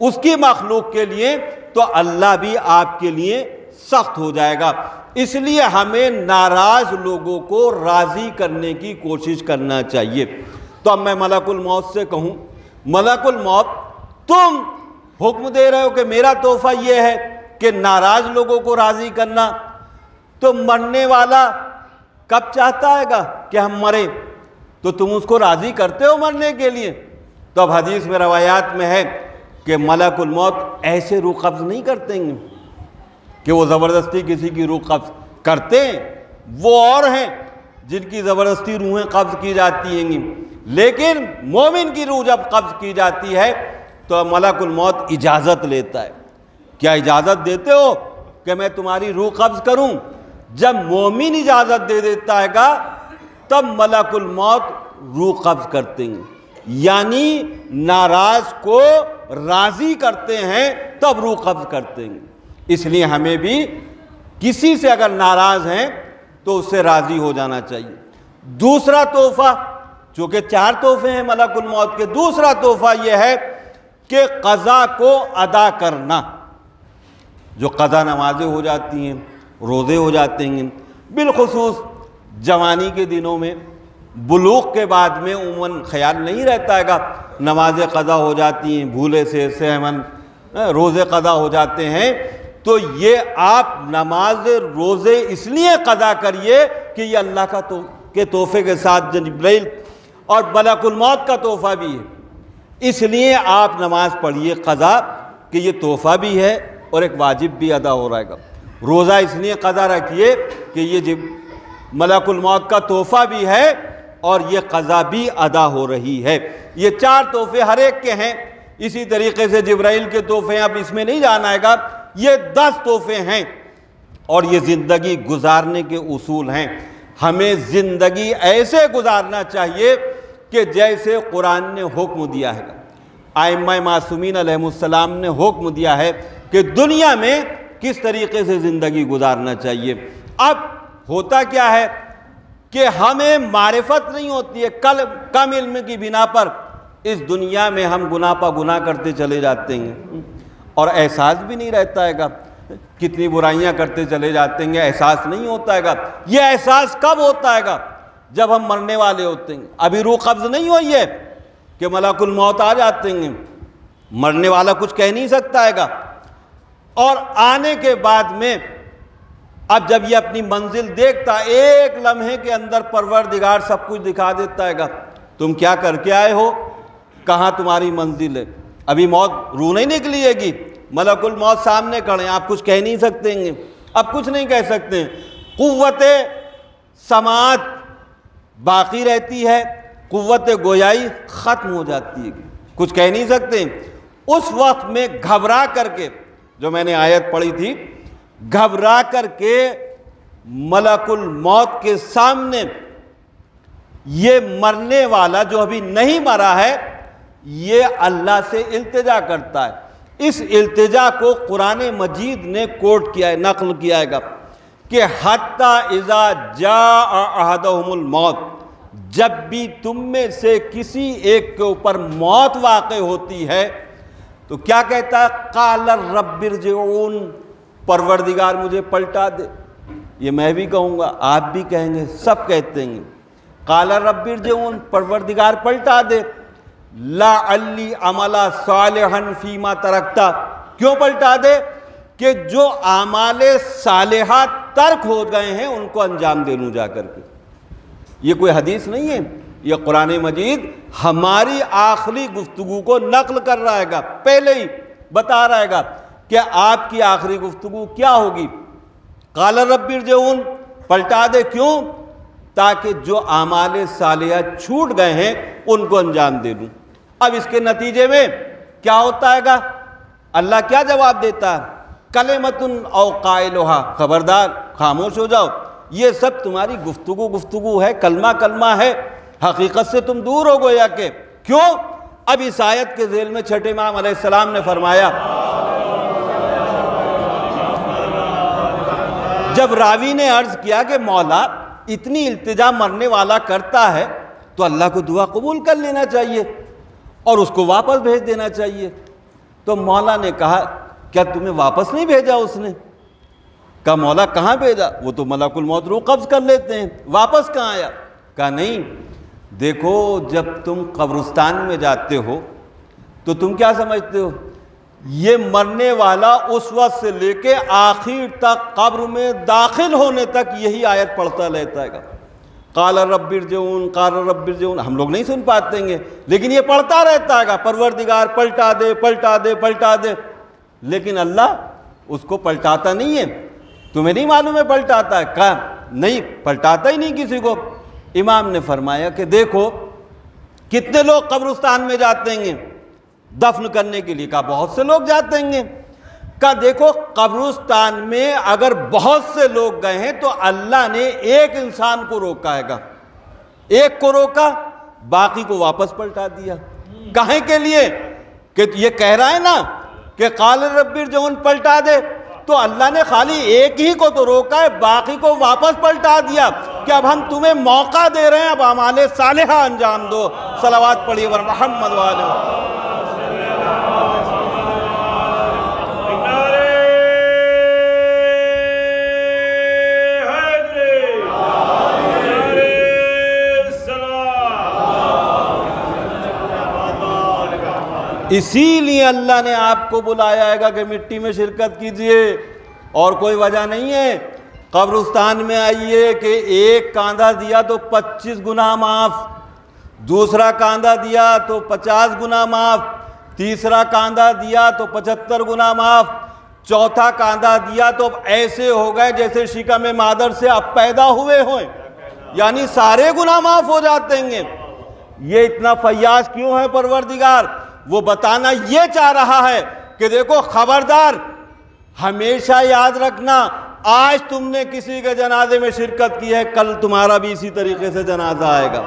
اس کی مخلوق کے لیے، تو اللہ بھی آپ کے لیے سخت ہو جائے گا۔ اس لیے ہمیں ناراض لوگوں کو راضی کرنے کی کوشش کرنا چاہیے۔ تو اب میں ملک الموت سے کہوں، ملک الموت تم حکم دے رہے ہو کہ میرا تحفہ یہ ہے کہ ناراض لوگوں کو راضی کرنا، تو مرنے والا کب چاہتا ہے گا کہ ہم مریں؟ تو تم اس کو راضی کرتے ہو مرنے کے لیے؟ تو اب حدیث میں روایات میں ہے کہ ملک الموت ایسے روح قبض نہیں کرتے ہیں کہ وہ زبردستی کسی کی روح قبض کرتے ہیں، وہ اور ہیں جن کی زبردستی روحیں قبض کی جاتی ہیں، لیکن مومن کی روح جب قبض کی جاتی ہے تو ملک الموت اجازت لیتا ہے۔ کیا اجازت دیتے ہو کہ میں تمہاری روح قبض کروں؟ جب مومن اجازت دے دیتا ہے گا تب ملک الموت روح قبض کرتے ہیں، یعنی ناراض کو راضی کرتے ہیں تب روح قبض کرتے ہیں۔ اس لیے ہمیں بھی کسی سے اگر ناراض ہیں تو اس سے راضی ہو جانا چاہیے۔ دوسرا تحفہ، چونکہ 4 تحفے ہیں ملک الموت کے، دوسرا تحفہ یہ ہے کہ قضا کو ادا کرنا۔ جو قضا نمازیں ہو جاتی ہیں، روزے ہو جاتے ہیں، بالخصوص جوانی کے دنوں میں، بلوغ کے بعد میں عموماً خیال نہیں رہتا ہے گا، نمازیں قضا ہو جاتی ہیں، بھولے سے سہون روزے قضا ہو جاتے ہیں، تو یہ آپ نماز روزے اس لیے قضا کریے کہ یہ اللہ کے تحفے کے ساتھ جبرائیل اور ملک الموت کا تحفہ بھی ہے، اس لیے آپ نماز پڑھیے قضا کہ یہ تحفہ بھی ہے اور ایک واجب بھی ادا ہو رہے گا۔ روزہ اس لیے قضا رکھیے کہ یہ ملک الموت کا تحفہ بھی ہے اور یہ قضا بھی ادا ہو رہی ہے۔ یہ 4 تحفے ہر ایک کے ہیں۔ اسی طریقے سے جبرائیل کے تحفے اب اس میں نہیں جانا ہے گا، یہ 10 تحفے ہیں اور یہ زندگی گزارنے کے اصول ہیں۔ ہمیں زندگی ایسے گزارنا چاہیے کہ جیسے قرآن نے حکم دیا ہے، ائمہ معصومین علیہ السلام نے حکم دیا ہے کہ دنیا میں کس طریقے سے زندگی گزارنا چاہیے۔ اب ہوتا کیا ہے کہ ہمیں معرفت نہیں ہوتی ہے، کم علم کی بنا پر اس دنیا میں ہم گناہ پہ گناہ کرتے چلے جاتے ہیں اور احساس بھی نہیں رہتا ہے گا، کتنی برائیاں کرتے چلے جاتے ہیں، احساس نہیں ہوتا ہے گا۔ یہ احساس کب ہوتا ہے گا؟ جب ہم مرنے والے ہوتے ہیں۔ ابھی روح قبض نہیں ہوئی ہے کہ ملک الموت آ جاتے ہیں، مرنے والا کچھ کہہ نہیں سکتا ہے گا، اور آنے کے بعد میں اب جب یہ اپنی منزل دیکھتا، ایک لمحے کے اندر پروردگار سب کچھ دکھا دیتا ہے گا، تم کیا کر کے آئے ہو، کہاں تمہاری منزل ہے۔ ابھی موت روح نہیں نکلی ہے گی، ملک الموت سامنے کھڑے ہیں، آپ کچھ کہہ نہیں سکتے ہیں، اب کچھ نہیں کہہ سکتے ہیں، قوت سماعت باقی رہتی ہے، قوت گویائی ختم ہو جاتی ہے، کچھ کہہ نہیں سکتے۔ اس وقت میں گھبرا کر کے، جو میں نے آیت پڑھی تھی، گھبرا کر کے ملک الموت کے سامنے یہ مرنے والا جو ابھی نہیں مرا ہے یہ اللہ سے التجا کرتا ہے۔ اس التجا کو قرآن مجید نے کوٹ کیا ہے، نقل کیا ہے گا کہ حتی اذا جاء احدہم الموت، جب بھی تم میں سے کسی ایک کے اوپر موت واقع ہوتی ہے تو کیا کہتا ہے؟ قال رب ارجعون، پروردگار مجھے پلٹا دے۔ یہ میں بھی کہوں گا، آپ بھی کہیں گے، سب کہتے ہیں، قال رب ارجعون، پروردگار پلٹا دے، لعلی عمل صالحا فیما ترکتا، کیوں پلٹا دے؟ کہ جو اعمال صالحہ ترک ہو گئے ہیں ان کو انجام دے لوں جا کر کے۔ یہ کوئی حدیث نہیں ہے، یہ قرآن مجید ہماری آخری گفتگو کو نقل کر رہا ہے گا، پہلے ہی بتا رہا ہے گا کہ آپ کی آخری گفتگو کیا ہوگی۔ قال رب ارجعون، پلٹا دے، کیوں؟ تاکہ جو اعمال صالحہ چھوٹ گئے ہیں ان کو انجام دے دوں۔ اب اس کے نتیجے میں کیا ہوتا ہے گا؟ اللہ کیا جواب دیتا ہے؟ کلمۃ او قائلھا، خبردار خاموش ہو جاؤ، یہ سب تمہاری گفتگو ہے، کلمہ ہے، حقیقت سے تم دور ہو گویا کہ۔ کیوں؟ اب اس آیت کے ذیل میں چھٹے امام علیہ السلام نے فرمایا، جب راوی نے عرض کیا کہ مولا اتنی التجا مرنے والا کرتا ہے تو اللہ کو دعا قبول کر لینا چاہیے اور اس کو واپس بھیج دینا چاہیے، تو مولا نے کہا کیا تمہیں واپس نہیں بھیجا اس نے؟ کہا مولا کہاں بھیجا، وہ تو ملک الموت روح قبض کر لیتے ہیں، واپس کہاں آیا؟ کہا نہیں، دیکھو جب تم قبرستان میں جاتے ہو تو تم کیا سمجھتے ہو؟ یہ مرنے والا اس وقت سے لے کے آخر تک قبر میں داخل ہونے تک یہی آیت پڑھتا رہتا ہے گا، قال رب ارجعون قال رب ارجعون ہم لوگ نہیں سن پاتے ہیں، لیکن یہ پڑھتا رہتا ہے پروردگار پلٹا دے پلٹا دے پلٹا دے، لیکن اللہ اس کو پلٹاتا نہیں ہے۔ تمہیں نہیں معلوم ہے پلٹاتا ہے؟ کہا نہیں، پلٹاتا ہی نہیں کسی کو۔ امام نے فرمایا کہ دیکھو کتنے لوگ قبرستان میں جاتے ہیں دفن کرنے کے لیے؟ کہا بہت سے لوگ جاتے ہیں۔ کہا دیکھو قبرستان میں اگر بہت سے لوگ گئے ہیں تو اللہ نے ایک انسان کو روکا ہے گا، ایک کو روکا، باقی کو واپس پلٹا دیا۔ کہے کے لیے کہ یہ کہہ رہا ہے نا کہ قال رب ارجعون پلٹا دے، تو اللہ نے خالی ایک ہی کو تو روکا ہے، باقی کو واپس پلٹا دیا کہ اب ہم تمہیں موقع دے رہے ہیں، اب اعمال صالحہ انجام دو۔ صلوات پڑھیے ور محمد والہ۔ اسی لیے اللہ نے آپ کو بلایا ہے گا کہ مٹی میں شرکت کیجئے، اور کوئی وجہ نہیں ہے۔ قبرستان میں آئیے کہ ایک کاندھا دیا تو 25 گناہ معاف، دوسرا کاندھا دیا تو 50 گناہ معاف، تیسرا کاندھا دیا تو 75 گناہ معاف، چوتھا کاندھا دیا تو اب ایسے ہو گئے جیسے شکم مادر سے اب پیدا ہوئے ہوئے، یعنی سارے گناہ معاف ہو جاتے ہیں۔ یہ اتنا فیاض کیوں ہے پروردگار؟ وہ بتانا یہ چاہ رہا ہے کہ دیکھو خبردار، ہمیشہ یاد رکھنا، آج تم نے کسی کے جنازے میں شرکت کی ہے، کل تمہارا بھی اسی طریقے سے جنازہ آئے گا۔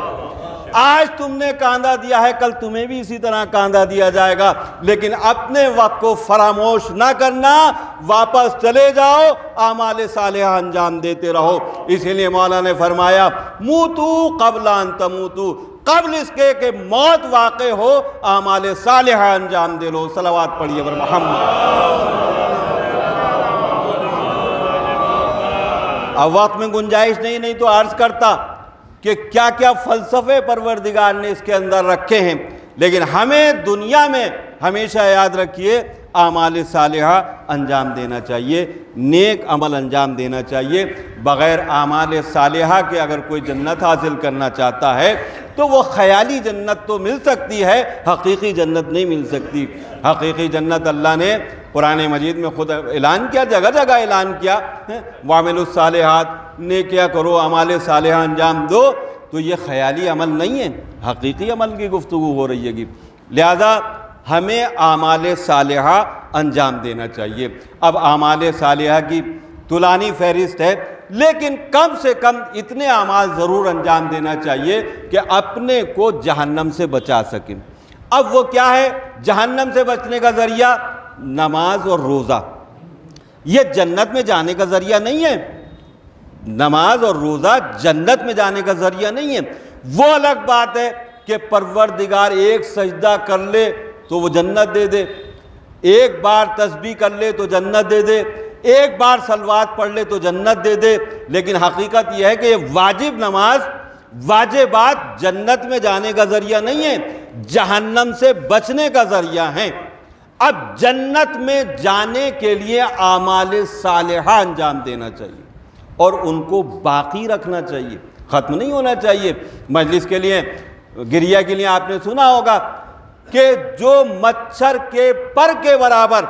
آج تم نے کاندھا دیا ہے، کل تمہیں بھی اسی طرح کاندھا دیا جائے گا، لیکن اپنے وقت کو فراموش نہ کرنا، واپس چلے جاؤ، اعمال صالحہ انجام دیتے رہو۔ اسی لیے مولا نے فرمایا موتو قبل ان تموتو، قبل اس کے کہ موت واقع ہو اعمال صالحہ انجام دے لو۔ صلوات پڑھیے ور محمد۔ اب وقت میں گنجائش نہیں تو عرض کرتا کہ کیا کیا فلسفے پروردگار نے اس کے اندر رکھے ہیں، لیکن ہمیں دنیا میں ہمیشہ یاد رکھیے اعمال صالحہ انجام دینا چاہیے، نیک عمل انجام دینا چاہیے۔ بغیر اعمال صالحہ کے اگر کوئی جنت حاصل کرنا چاہتا ہے تو وہ خیالی جنت تو مل سکتی ہے، حقیقی جنت نہیں مل سکتی۔ حقیقی جنت اللہ نے قرآن مجید میں خود اعلان کیا، جگہ جگہ اعلان کیا، وَاعْمِلُوا الصَّالِحَاتِ، نیکیاں کرو، اعمال صالحہ انجام دو۔ تو یہ خیالی عمل نہیں ہے، حقیقی عمل کی گفتگو ہو رہی ہے۔ لہذا ہمیں اعمال صالحہ انجام دینا چاہیے۔ اب اعمال صالحہ کی طولانی فہرست ہے، لیکن کم سے کم اتنے اعمال ضرور انجام دینا چاہیے کہ اپنے کو جہنم سے بچا سکیں۔ اب وہ کیا ہے جہنم سے بچنے کا ذریعہ؟ نماز اور روزہ۔ یہ جنت میں جانے کا ذریعہ نہیں ہے، نماز اور روزہ جنت میں جانے کا ذریعہ نہیں ہے۔ وہ الگ بات ہے کہ پروردگار ایک سجدہ کر لے تو وہ جنت دے دے، ایک بار تسبیح کر لے تو جنت دے دے، ایک بار صلوات پڑھ لے تو جنت دے دے، لیکن حقیقت یہ ہے کہ یہ واجب نماز، واجبات جنت میں جانے کا ذریعہ نہیں ہے، جہنم سے بچنے کا ذریعہ ہیں۔ اب جنت میں جانے کے لیے اعمال صالحہ انجام دینا چاہیے اور ان کو باقی رکھنا چاہیے، ختم نہیں ہونا چاہیے۔ مجلس کے لیے، گریہ کے لیے آپ نے سنا ہوگا کہ جو مچھر کے پر کے برابر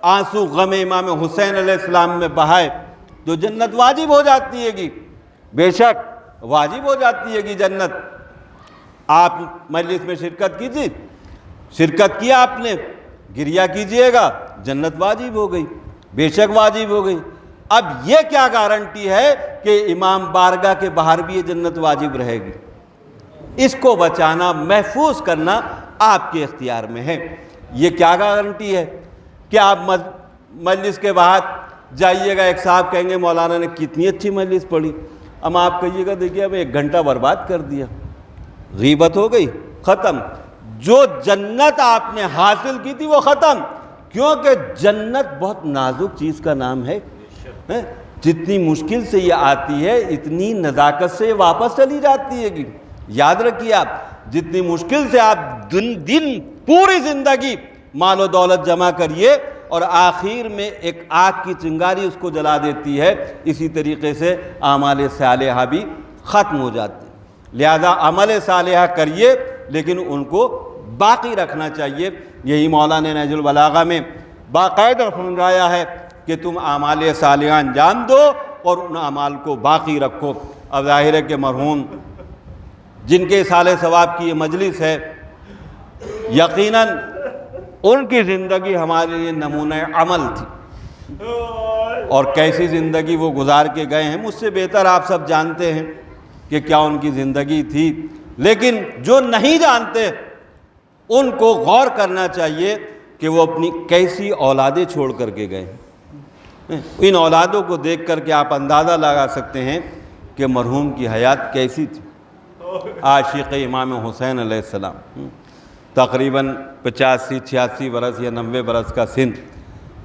آنسو غم امام حسین علیہ السلام میں بہائے تو جنت واجب ہو جاتی ہے گی، بے شک واجب ہو جاتی ہے گی جنت۔ آپ مجلس میں شرکت کیجیے، شرکت کیا آپ نے، گریہ کیجئے گا، جنت واجب ہو گئی، بے شک واجب ہو گئی۔ اب یہ کیا گارنٹی ہے کہ امام بارگاہ کے باہر بھی یہ جنت واجب رہے گی؟ اس کو بچانا، محفوظ کرنا آپ کے اختیار میں ہے۔ یہ کیا گارنٹی ہے کہ آپ مجلس کے بعد جائیے گا، ایک صاحب کہیں گے مولانا نے کتنی اچھی مجلس پڑھی، اب آپ کہیے گا دیکھیے اب 1 گھنٹہ برباد کر دیا، غیبت ہو گئی، ختم۔ جو جنت آپ نے حاصل کی تھی وہ ختم، کیونکہ جنت بہت نازک چیز کا نام ہے، جتنی مشکل سے یہ آتی ہے اتنی نزاکت سے واپس چلی جاتی ہے۔ یاد رکھیے آپ، جتنی مشکل سے آپ دن پوری زندگی مال و دولت جمع کریے اور آخر میں ایک آگ کی چنگاری اس کو جلا دیتی ہے، اسی طریقے سے اعمال صالحہ بھی ختم ہو جاتے ہیں۔ لہذا عمل صالحہ کریے لیکن ان کو باقی رکھنا چاہیے۔ یہی مولانا نہج البلاغہ میں باقاعدہ سمجھایا ہے کہ تم اعمال صالحہ انجام دو اور ان اعمال کو باقی رکھو۔ اب ظاہر ہے کہ مرحوم جن کے اصالہ ثواب کی یہ مجلس ہے، یقیناً ان کی زندگی ہمارے لیے نمونہ عمل تھی، اور کیسی زندگی وہ گزار کے گئے ہیں مجھ سے بہتر آپ سب جانتے ہیں کہ کیا ان کی زندگی تھی۔ لیکن جو نہیں جانتے ان کو غور کرنا چاہیے کہ وہ اپنی کیسی اولادیں چھوڑ کر کے گئے ہیں۔ ان اولادوں کو دیکھ کر کے آپ اندازہ لگا سکتے ہیں کہ مرحوم کی حیات کیسی تھی۔ عاشق امام حسین علیہ السلام، تقریباً 85-86 برس یا 90 برس کا سن،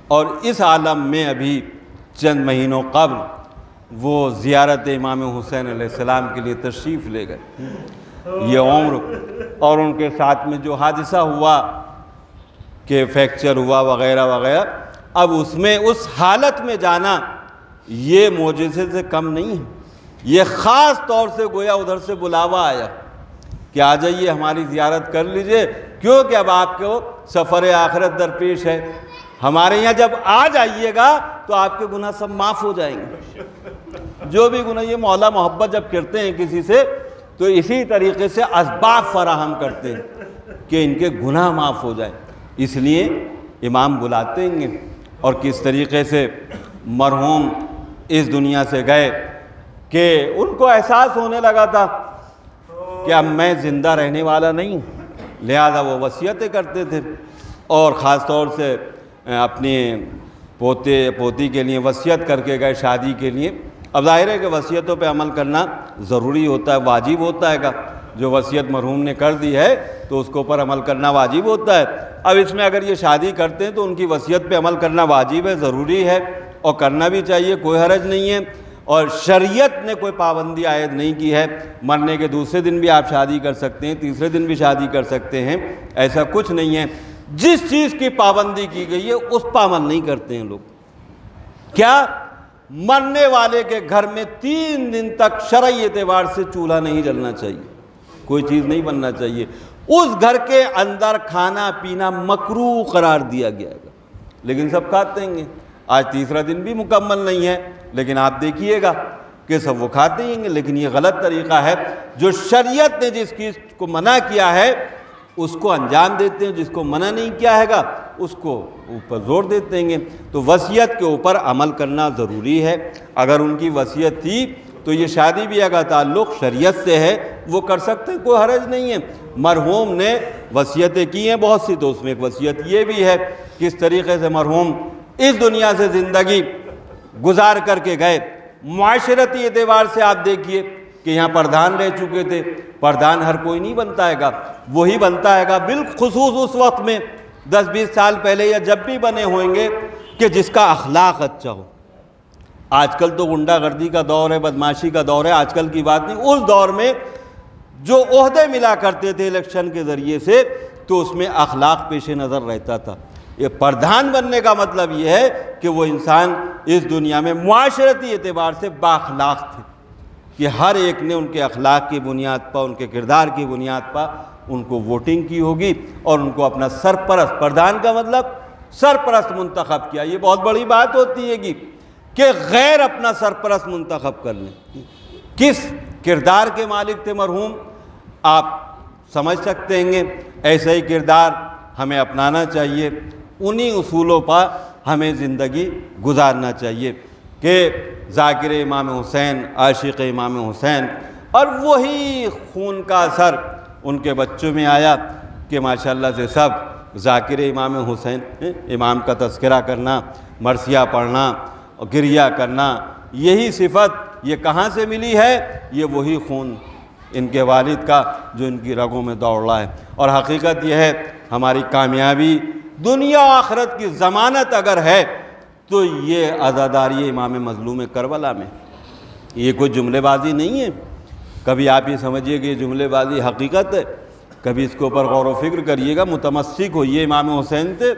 اور اس عالم میں ابھی چند مہینوں قبل وہ زیارت امام حسین علیہ السلام کے لیے تشریف لے گئے۔ یہ عمر اور ان کے ساتھ میں جو حادثہ ہوا کہ فریکچر ہوا وغیرہ وغیرہ، اب اس میں اس حالت میں جانا یہ معجزے سے کم نہیں ہے۔ یہ خاص طور سے گویا ادھر سے بلاوا آیا کہ آ جائیے ہماری زیارت کر لیجئے، کیونکہ اب آپ کو سفر آخرت درپیش ہے۔ ہمارے یہاں جب آ جائیے گا تو آپ کے گناہ سب معاف ہو جائیں گے۔ جو بھی گناہ، یہ مولا محبت جب کرتے ہیں کسی سے تو اسی طریقے سے اسباب فراہم کرتے ہیں کہ ان کے گناہ معاف ہو جائیں۔ اس لیے امام بلاتے ہیں۔ اور کس طریقے سے مرحوم اس دنیا سے گئے کہ ان کو احساس ہونے لگا تھا کہ اب میں زندہ رہنے والا نہیں ہوں، لہذا وہ وصیتیں کرتے تھے، اور خاص طور سے اپنے پوتے پوتی کے لیے وصیت کر کے گئے شادی کے لیے۔ اب ظاہر ہے کہ وصیتوں پہ عمل کرنا ضروری ہوتا ہے، واجب ہوتا ہے گا۔ جو وصیت مرحوم نے کر دی ہے تو اس کے اوپر عمل کرنا واجب ہوتا ہے۔ اب اس میں اگر یہ شادی کرتے ہیں تو ان کی وصیت پہ عمل کرنا واجب ہے، ضروری ہے، اور کرنا بھی چاہیے، کوئی حرج نہیں ہے۔ اور شریعت نے کوئی پابندی عائد نہیں کی ہے، مرنے کے دوسرے دن بھی آپ شادی کر سکتے ہیں، تیسرے دن بھی شادی کر سکتے ہیں، ایسا کچھ نہیں ہے۔ جس چیز کی پابندی کی گئی ہے اس پر عمل نہیں کرتے ہیں لوگ۔ کیا؟ مرنے والے کے گھر میں 3 دن تک شرعی اعتبار سے چولہا نہیں جلنا چاہیے، کوئی چیز نہیں بننا چاہیے، اس گھر کے اندر کھانا پینا مکروہ قرار دیا گیا ہے، لیکن سب کھاتے ہیں۔ آج تیسرا دن بھی مکمل نہیں ہے لیکن آپ دیکھیے گا کہ سب وہ کھاتے ہیں، لیکن یہ غلط طریقہ ہے۔ جو شریعت نے جس چیز کو منع کیا ہے اس کو انجام دیتے ہیں، جس کو منع نہیں کیا ہے گا اس کو اوپر زور دیتے ہیں۔ تو وصیت کے اوپر عمل کرنا ضروری ہے۔ اگر ان کی وصیت تھی تو یہ شادی بیاہ کا تعلق شریعت سے ہے، وہ کر سکتے ہیں، کوئی حرج نہیں ہے۔ مرحوم نے وصیتیں کی ہیں بہت سی، تو اس میں ایک وصیت یہ بھی ہے کس طریقے سے مرحوم اس دنیا سے زندگی گزار کر کے گئے۔ معاشرتی اعتبار سے آپ دیکھیے کہ یہاں پردھان رہ چکے تھے، پردھان ہر کوئی نہیں بنتا ہے گا، وہی بنتا ہے گا بالخصوص اس وقت میں 10-20 سال پہلے یا جب بھی بنے ہوئیں گے کہ جس کا اخلاق اچھا ہو۔ آج کل تو غنڈہ گردی کا دور ہے، بدماشی کا دور ہے، آج کل کی بات نہیں۔ اس دور میں جو عہدے ملا کرتے تھے الیکشن کے ذریعے سے تو اس میں اخلاق پیش نظر رہتا تھا۔ یہ پردھان بننے کا مطلب یہ ہے کہ وہ انسان اس دنیا میں معاشرتی اعتبار سے بااخلاق تھے، کہ ہر ایک نے ان کے اخلاق کی بنیاد پر، ان کے کردار کی بنیاد پر ان کو ووٹنگ کی ہوگی اور ان کو اپنا سرپرست، پردھان کا مطلب سرپرست منتخب کیا۔ یہ بہت بڑی بات ہوتی ہے کہ غیر اپنا سرپرست منتخب کر لیں۔ کس کردار کے مالک تھے مرحوم، آپ سمجھ سکتے ہیں۔ ایسا ہی کردار ہمیں اپنانا چاہیے، انہی اصولوں پر ہمیں زندگی گزارنا چاہیے کہ ذاکر امام حسین، عاشق امام حسین، اور وہی خون کا اثر ان کے بچوں میں آیا کہ ماشاءاللہ سے سب ذاکر امام حسین، امام کا تذکرہ کرنا، مرثیہ پڑھنا اور گریہ کرنا، یہی صفت یہ کہاں سے ملی ہے؟ یہ وہی خون ان کے والد کا جو ان کی رگوں میں دوڑ رہا ہے۔ اور حقیقت یہ ہے ہماری کامیابی دنیا و آخرت کی ضمانت اگر ہے تو یہ عزاداری امام مظلوم کربلا میں۔ یہ کوئی جملے بازی نہیں ہے، کبھی آپ یہ سمجھیے کہ یہ جملے بازی حقیقت ہے، کبھی اس کے اوپر غور و فکر کریے گا، متمسک ہوئیے امام حسین سے،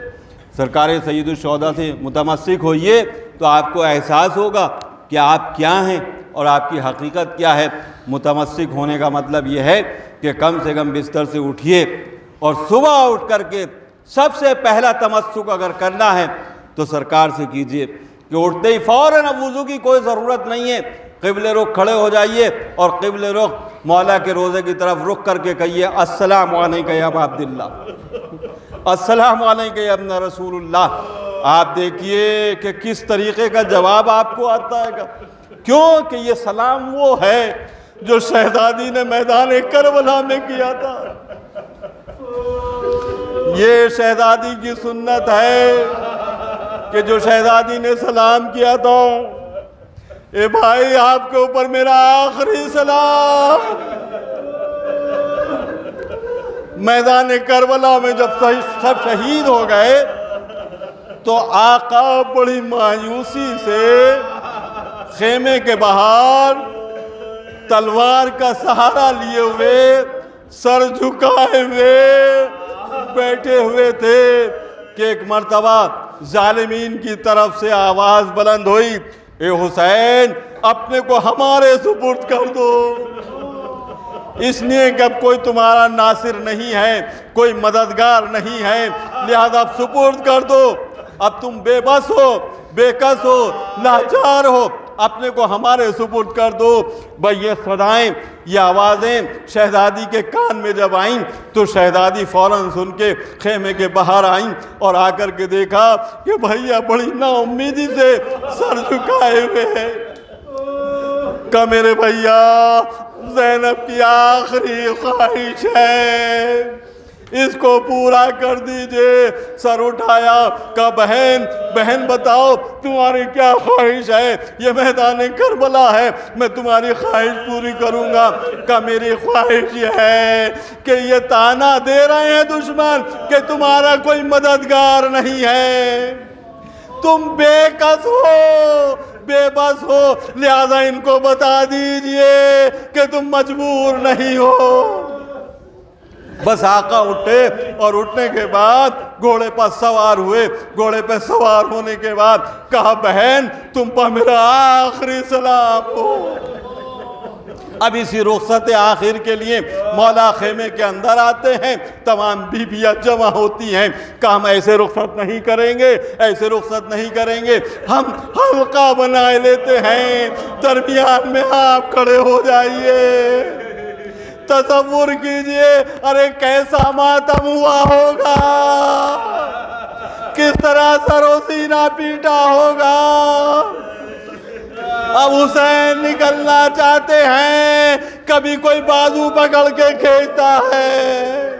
سرکار سید الشہداء سے متمسک ہوئیے تو آپ کو احساس ہوگا کہ آپ کیا ہیں اور آپ کی حقیقت کیا ہے۔ متمسک ہونے کا مطلب یہ ہے کہ کم سے کم بستر سے اٹھیے اور صبح اٹھ کر کے سب سے پہلا تمسک اگر کرنا ہے تو سرکار سے کیجئے کہ اٹھتے ہی فوراً اب وضو کی کوئی ضرورت نہیں ہے، قبلے رخ کھڑے ہو جائیے اور قبلے رخ مولا کے روزے کی طرف رخ کر کے کہیے السلام علیکم یا ابا عبداللہ، السلام علیکم یا ابن رسول اللہ۔ آپ دیکھیے کہ کس طریقے کا جواب آپ کو آتا ہے گا، کیوں کہ یہ سلام وہ ہے جو شہزادی نے میدان کربلا میں کیا تھا۔ یہ شہزادی کی سنت ہے کہ جو شہزادی نے سلام کیا تھا، اے بھائی آپ کے اوپر میرا آخری سلام۔ میدان کربلا میں جب سب شہید ہو گئے تو آقا بڑی مایوسی سے خیمے کے باہر تلوار کا سہارا لیے ہوئے، سر جھکائے ہوئے بیٹھے ہوئے تھے کہ ایک مرتبہ ظالمین کی طرف سے آواز بلند ہوئی، اے حسین اپنے کو ہمارے سپرد کر دو، اس لیے کہ اب کوئی تمہارا ناصر نہیں ہے، کوئی مددگار نہیں ہے، لہذا اب سپرد کر دو، اب تم بے بس ہو، بے کس ہو، لاچار ہو، اپنے کو ہمارے سپرد کر دو۔ بھئی یہ صدائیں، یہ آوازیں شہزادی کے کان میں جب آئیں تو شہزادی فوراً سن کے خیمے کے باہر آئیں اور آ کر کے دیکھا کہ بھئییا بڑی نا امیدی سے سر جھکائے ہوئے ہیں۔ کہا میرے بھئییا زینب کی آخری خواہش ہے، اس کو پورا کر دیجئے۔ سر اٹھایا، کہا بہن بتاؤ تمہاری کیا خواہش ہے، یہ میدان کربلا ہے، میں تمہاری خواہش پوری کروں گا۔ کہا میری خواہش یہ ہے کہ یہ تانا دے رہے ہیں دشمن کہ تمہارا کوئی مددگار نہیں ہے، تم بے کس ہو، بے بس ہو، لہذا ان کو بتا دیجئے کہ تم مجبور نہیں ہو۔ بس آقا اٹھے اور اٹھنے کے بعد گھوڑے پر سوار ہوئے، گھوڑے پہ سوار ہونے کے بعد کہا بہن تم پر میرا آخری سلام ہو۔ اب اسی رخصت آخر کے لیے مولا خیمے کے اندر آتے ہیں، تمام بیویاں جمع ہوتی ہیں، کہا ہم ایسے رخصت نہیں کریں گے، ایسے رخصت نہیں کریں گے، ہم حلقہ بنائے لیتے ہیں، درمیان میں آپ کھڑے ہو جائیے۔ تصور کیجئے ارے کیسا ماتم ہوا ہوگا، کس طرح سر و سینہ پیٹا ہوگا۔ اب حسین نکلنا چاہتے ہیں، کبھی کوئی بازو پکڑ کے کھینچتا ہے،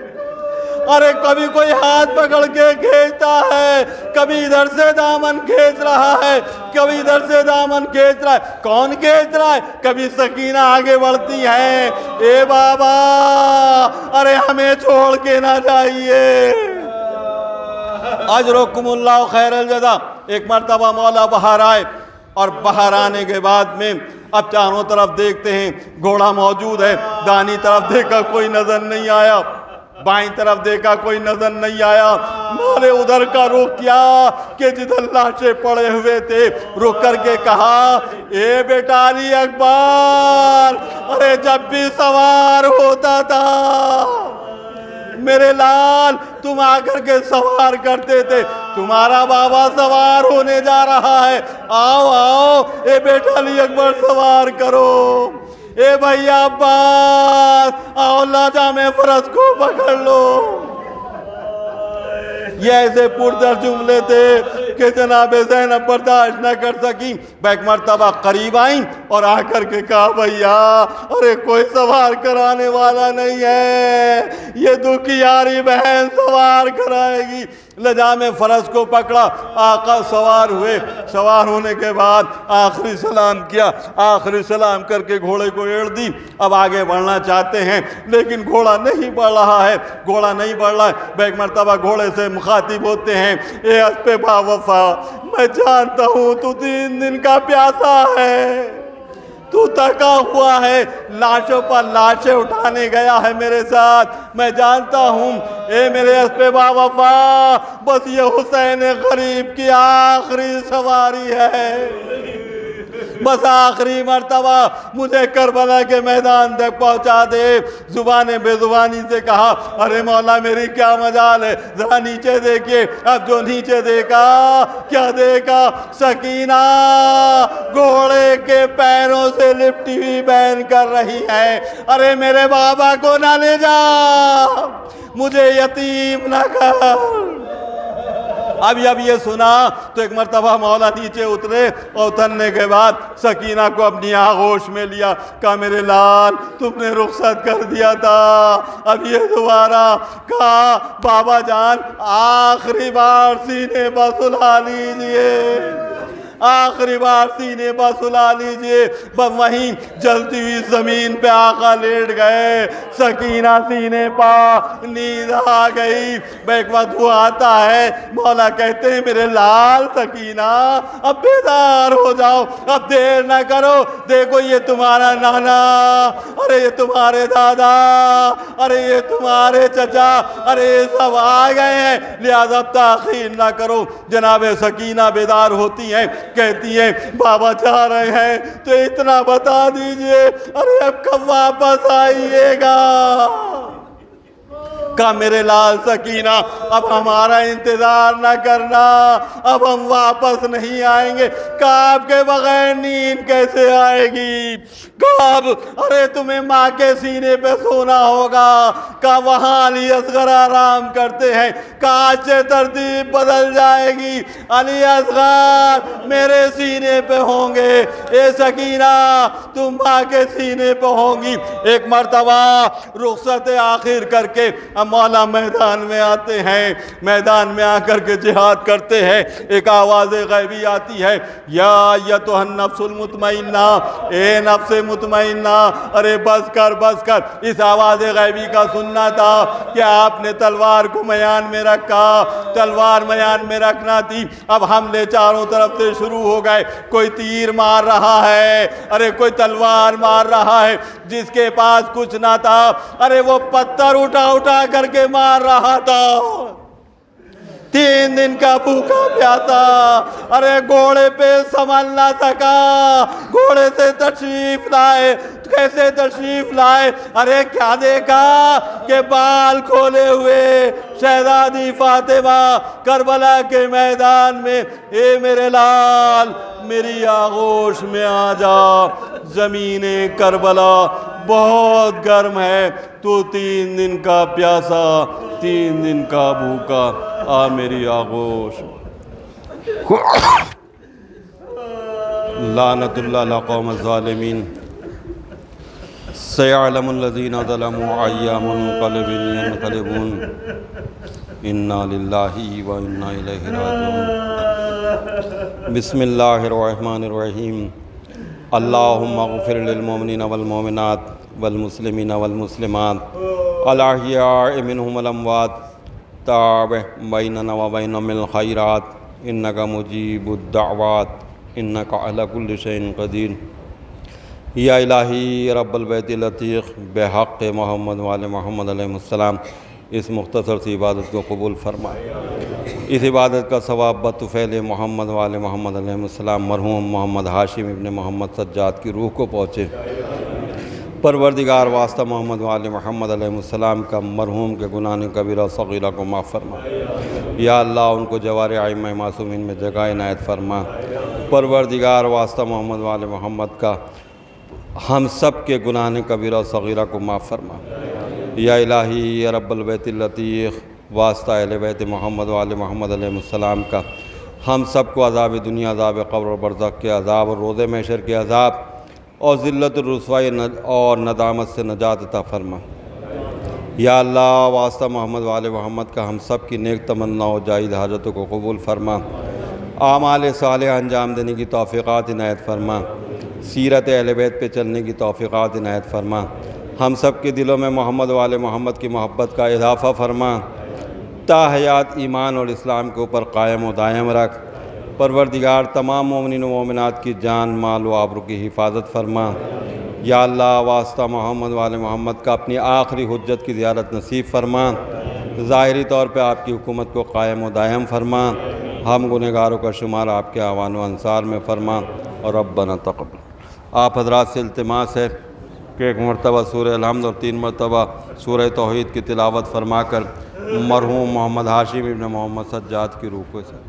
ارے کبھی کوئی ہاتھ پکڑ کے کھینچتا ہے، کبھی ادھر سے دامن کھینچ رہا ہے، کبھی ادھر سے دامن کھینچ رہا ہے۔ کون کھینچ رہا ہے؟ کبھی سکینہ آگے بڑھتی ہے، اے بابا ارے ہمیں چھوڑ کے نہ جائیے، اجرکم اللہ خیر الجزا۔ ایک مرتبہ مولا باہر آئے اور باہر آنے کے بعد میں اب چاروں طرف دیکھتے ہیں گھوڑا موجود ہے، دائیں طرف دیکھا کوئی نظر نہیں آیا، بائیں طرف دیکھا کوئی نظر نہیں آیا، مولے ادھر کا رخ کیا کہ جدھر لاشیں پڑے ہوئے تھے رک کر کے کہا اے بیٹا علی اکبر، ارے جب بھی سوار ہوتا تھا میرے لال تم آ کر کے سوار کرتے تھے، تمہارا بابا سوار ہونے جا رہا ہے، آؤ آؤ اے بیٹا علی اکبر سوار کرو، اے بھیا عباس آؤ لاجام فرس کو پکڑ لو۔ یہ ایسے پردر جملے تھے کہ جناب زینب برداشت نہ کر سکی، ایک مرتبہ قریب آئیں اور آ کر کے کہا بھیا ارے کوئی سوار کرانے والا نہیں ہے، یہ دکھیاری بہن سوار کرائے گی۔ لجام فرس کو پکڑا، آقا سوار ہوئے، سوار ہونے کے بعد آخری سلام کیا، آخری سلام کر کے گھوڑے کو ایڑ دی، اب آگے بڑھنا چاہتے ہیں لیکن گھوڑا نہیں بڑھ رہا ہے، گھوڑا نہیں بڑھ رہا ہے۔ ایک مرتبہ گھوڑے سے مخاطب ہوتے ہیں، اے اسپِ با وفا میں جانتا ہوں تو 3 دن کا پیاسا ہے، تو تھکا ہوا ہے، لاشوں پر لاشیں اٹھانے گیا ہے میرے ساتھ، میں جانتا ہوں اے میرے اسپِ با وفا بس یہ حسین غریب کی آخری سواری ہے، بس آخری مرتبہ مجھے کربلا کے میدان تک پہنچا دے۔ زبان بے زبانی سے کہا ارے مولا میری کیا مجال ہے، ذرا نیچے دیکھیے۔ اب جو نیچے دیکھا کیا دیکھا؟ سکینہ گھوڑے کے پیروں سے لپٹی ہوئی بہن کر رہی ہے۔ ارے میرے بابا کو نہ لے جا، مجھے یتیم نہ کر۔ اب جب یہ سنا تو ایک مرتبہ مولا نیچے اترے، اور اترنے کے بعد سکینہ کو اپنی آغوش میں لیا، کہا میرے لال تم نے رخصت کر دیا تھا، اب یہ دوبارہ۔ کہا بابا جان آخری بار سینے پر سلا لیجئے، آخری بار سینے پر سلا لیجئے۔ بس وہیں جلتی ہوئی زمین پہ آقا لیٹ گئے، سکینہ سینے پر، نیند آ گئی۔ ایک وقت وہ آتا ہے، مولا کہتے ہیں میرے لال سکینہ اب بیدار ہو جاؤ، اب دیر نہ کرو، دیکھو یہ تمہارا نانا، ارے یہ تمہارے دادا، ارے یہ تمہارے چچا، ارے یہ سب آ گئے ہیں، لہذا تاخیر نہ کرو۔ جناب سکینہ بیدار ہوتی ہیں، کہتی ہیں بابا جا رہے ہیں تو اتنا بتا دیجئے، ارے اب کب واپس آئیے گا؟ کہا میرے لال سکینہ اب ہمارا انتظار نہ کرنا، اب ہم واپس نہیں آئیں گے۔ کہا آپ کے بغیر نیند کیسے آئے گی؟ کہا ارے تمہیں ماں کے سینے پہ سونا ہوگا۔ کہا وہاں علی اصغر آرام کرتے ہیں۔ کہا آج سے ترتیب بدل جائے گی، علی اصغر میرے سینے پہ ہوں گے، اے سکینہ تم ماں کے سینے پہ ہوں گی۔ ایک مرتبہ رخصت آخر کر کے مولا میدان میں آتے ہیں، میدان میں آ کر کے جہاد کرتے ہیں۔ ایک آواز غیبی آتی ہے، یا ایتھا النفس المطمئنہ، اے نفس مطمئنہ، ارے بس کر بس کر۔ اس آواز غیبی کا سننا تھا کہ آپ نے تلوار کو میان میں رکھا، تلوار میان میں رکھنا تھی۔ اب حملے چاروں طرف سے شروع ہو گئے، کوئی تیر مار رہا ہے، ارے کوئی تلوار مار رہا ہے، جس کے پاس کچھ نہ تھا ارے وہ پتھر اٹھا اٹھا کر کے مار رہا تھا۔ 3 دن کا بھوکا پیاسا، ارے گھوڑے پہ سنبھل نہ سکا، گھوڑے سے تشریف لائے، کیسے تشریف لائے؟ ارے کیا دیکھا کہ بال کھولے ہوئے شہزادی فاطمہ کربلا کے میدان میں، اے میرے لال میری آغوش میں آ جا، زمین کربلا بہت گرم ہے، تو 3 دن کا پیاسا 3 دن کا بھوکا، آ میری آغوش۔ لعنت اللہ علی قوم الظالمین، سیعلم الذین ظلموا ای منقلب ینقلبون، انا للہ و انا الیہ راجعون۔ بسم اللہ الرحمن الرحیم، اللہم اغفر للمؤمنین والمؤمنات والمسلمین والمسلمات الاحیاء منہم والاموات، تابع بیننا و بینہم الخیرات، انک مجیب الدعوات، انک علی کل شیء قدیر۔ یا الہی رب البیت العتیق، بحق محمد وآل محمد علیہ السلام اس مختصر سی عبادت کو قبول فرما۔ اس عبادت کا ثواب بطفیل محمد وآل محمد علیہ السلام مرحوم محمد ہاشم ابن محمد سجاد کی روح کو پہنچے۔ پروردگار واسطہ محمد وآل محمد علیہ السلام کا مرحوم کے گناہ کبیرہ صغیرہ کو معاف فرما۔ یا اللہ ان کو جوار ائمہ معصومین میں جگہ عنایت فرما۔ پروردگار واسطہ محمد وآل محمد کا ہم سب کے گناہ کبیرہ صغیرہ کو معاف فرما۔ یا الہی یا رب البیت العتیق، واسطہ اہل بیت محمد وآل محمد علیہ السلام کا ہم سب کو عذاب دنیا، عذاب قبر و برزخ کے عذاب اور روز محشر کے عذاب اور ذلت الرسوائی اور ندامت سے نجات عطا فرما۔ یا اللہ واسطہ محمد وآل محمد کا ہم سب کی نیک تمنا و جائز حاجتوں کو قبول فرما، اعمال صالحہ انجام دینے کی توفیقات عنایت فرما، سیرت اہل بیت پہ چلنے کی توفیقات عنایت فرما، ہم سب کے دلوں میں محمد وآل محمد کی محبت کا اضافہ فرما، تا حیات ایمان اور اسلام کے اوپر قائم و دائم رکھ۔ پروردگار تمام مومنین و مومنات کی جان، مال و آبرو کی حفاظت فرما۔ یا اللہ واسطہ محمد وآل محمد کا اپنی آخری حجت کی زیارت نصیب فرما، ظاہری طور پہ آپ کی حکومت کو قائم و دائم فرما، ہم گنہگاروں کا شمار آپ کے اعوان و انصار میں فرما۔ اور ربنا تقبل۔ آپ حضرات سے التماس ہے کہ ایک مرتبہ سورہ الحمد اور 3 مرتبہ سورہ توحید کی تلاوت فرما کر مرحوم محمد ہاشم ابن محمد سجاد کی روح کو سے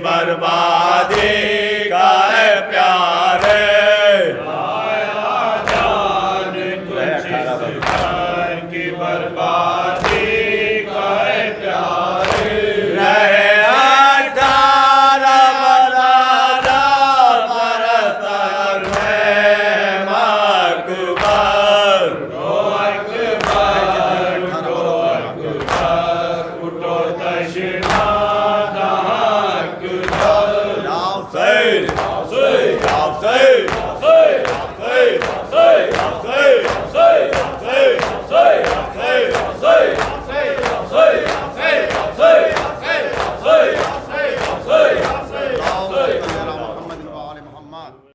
بربادی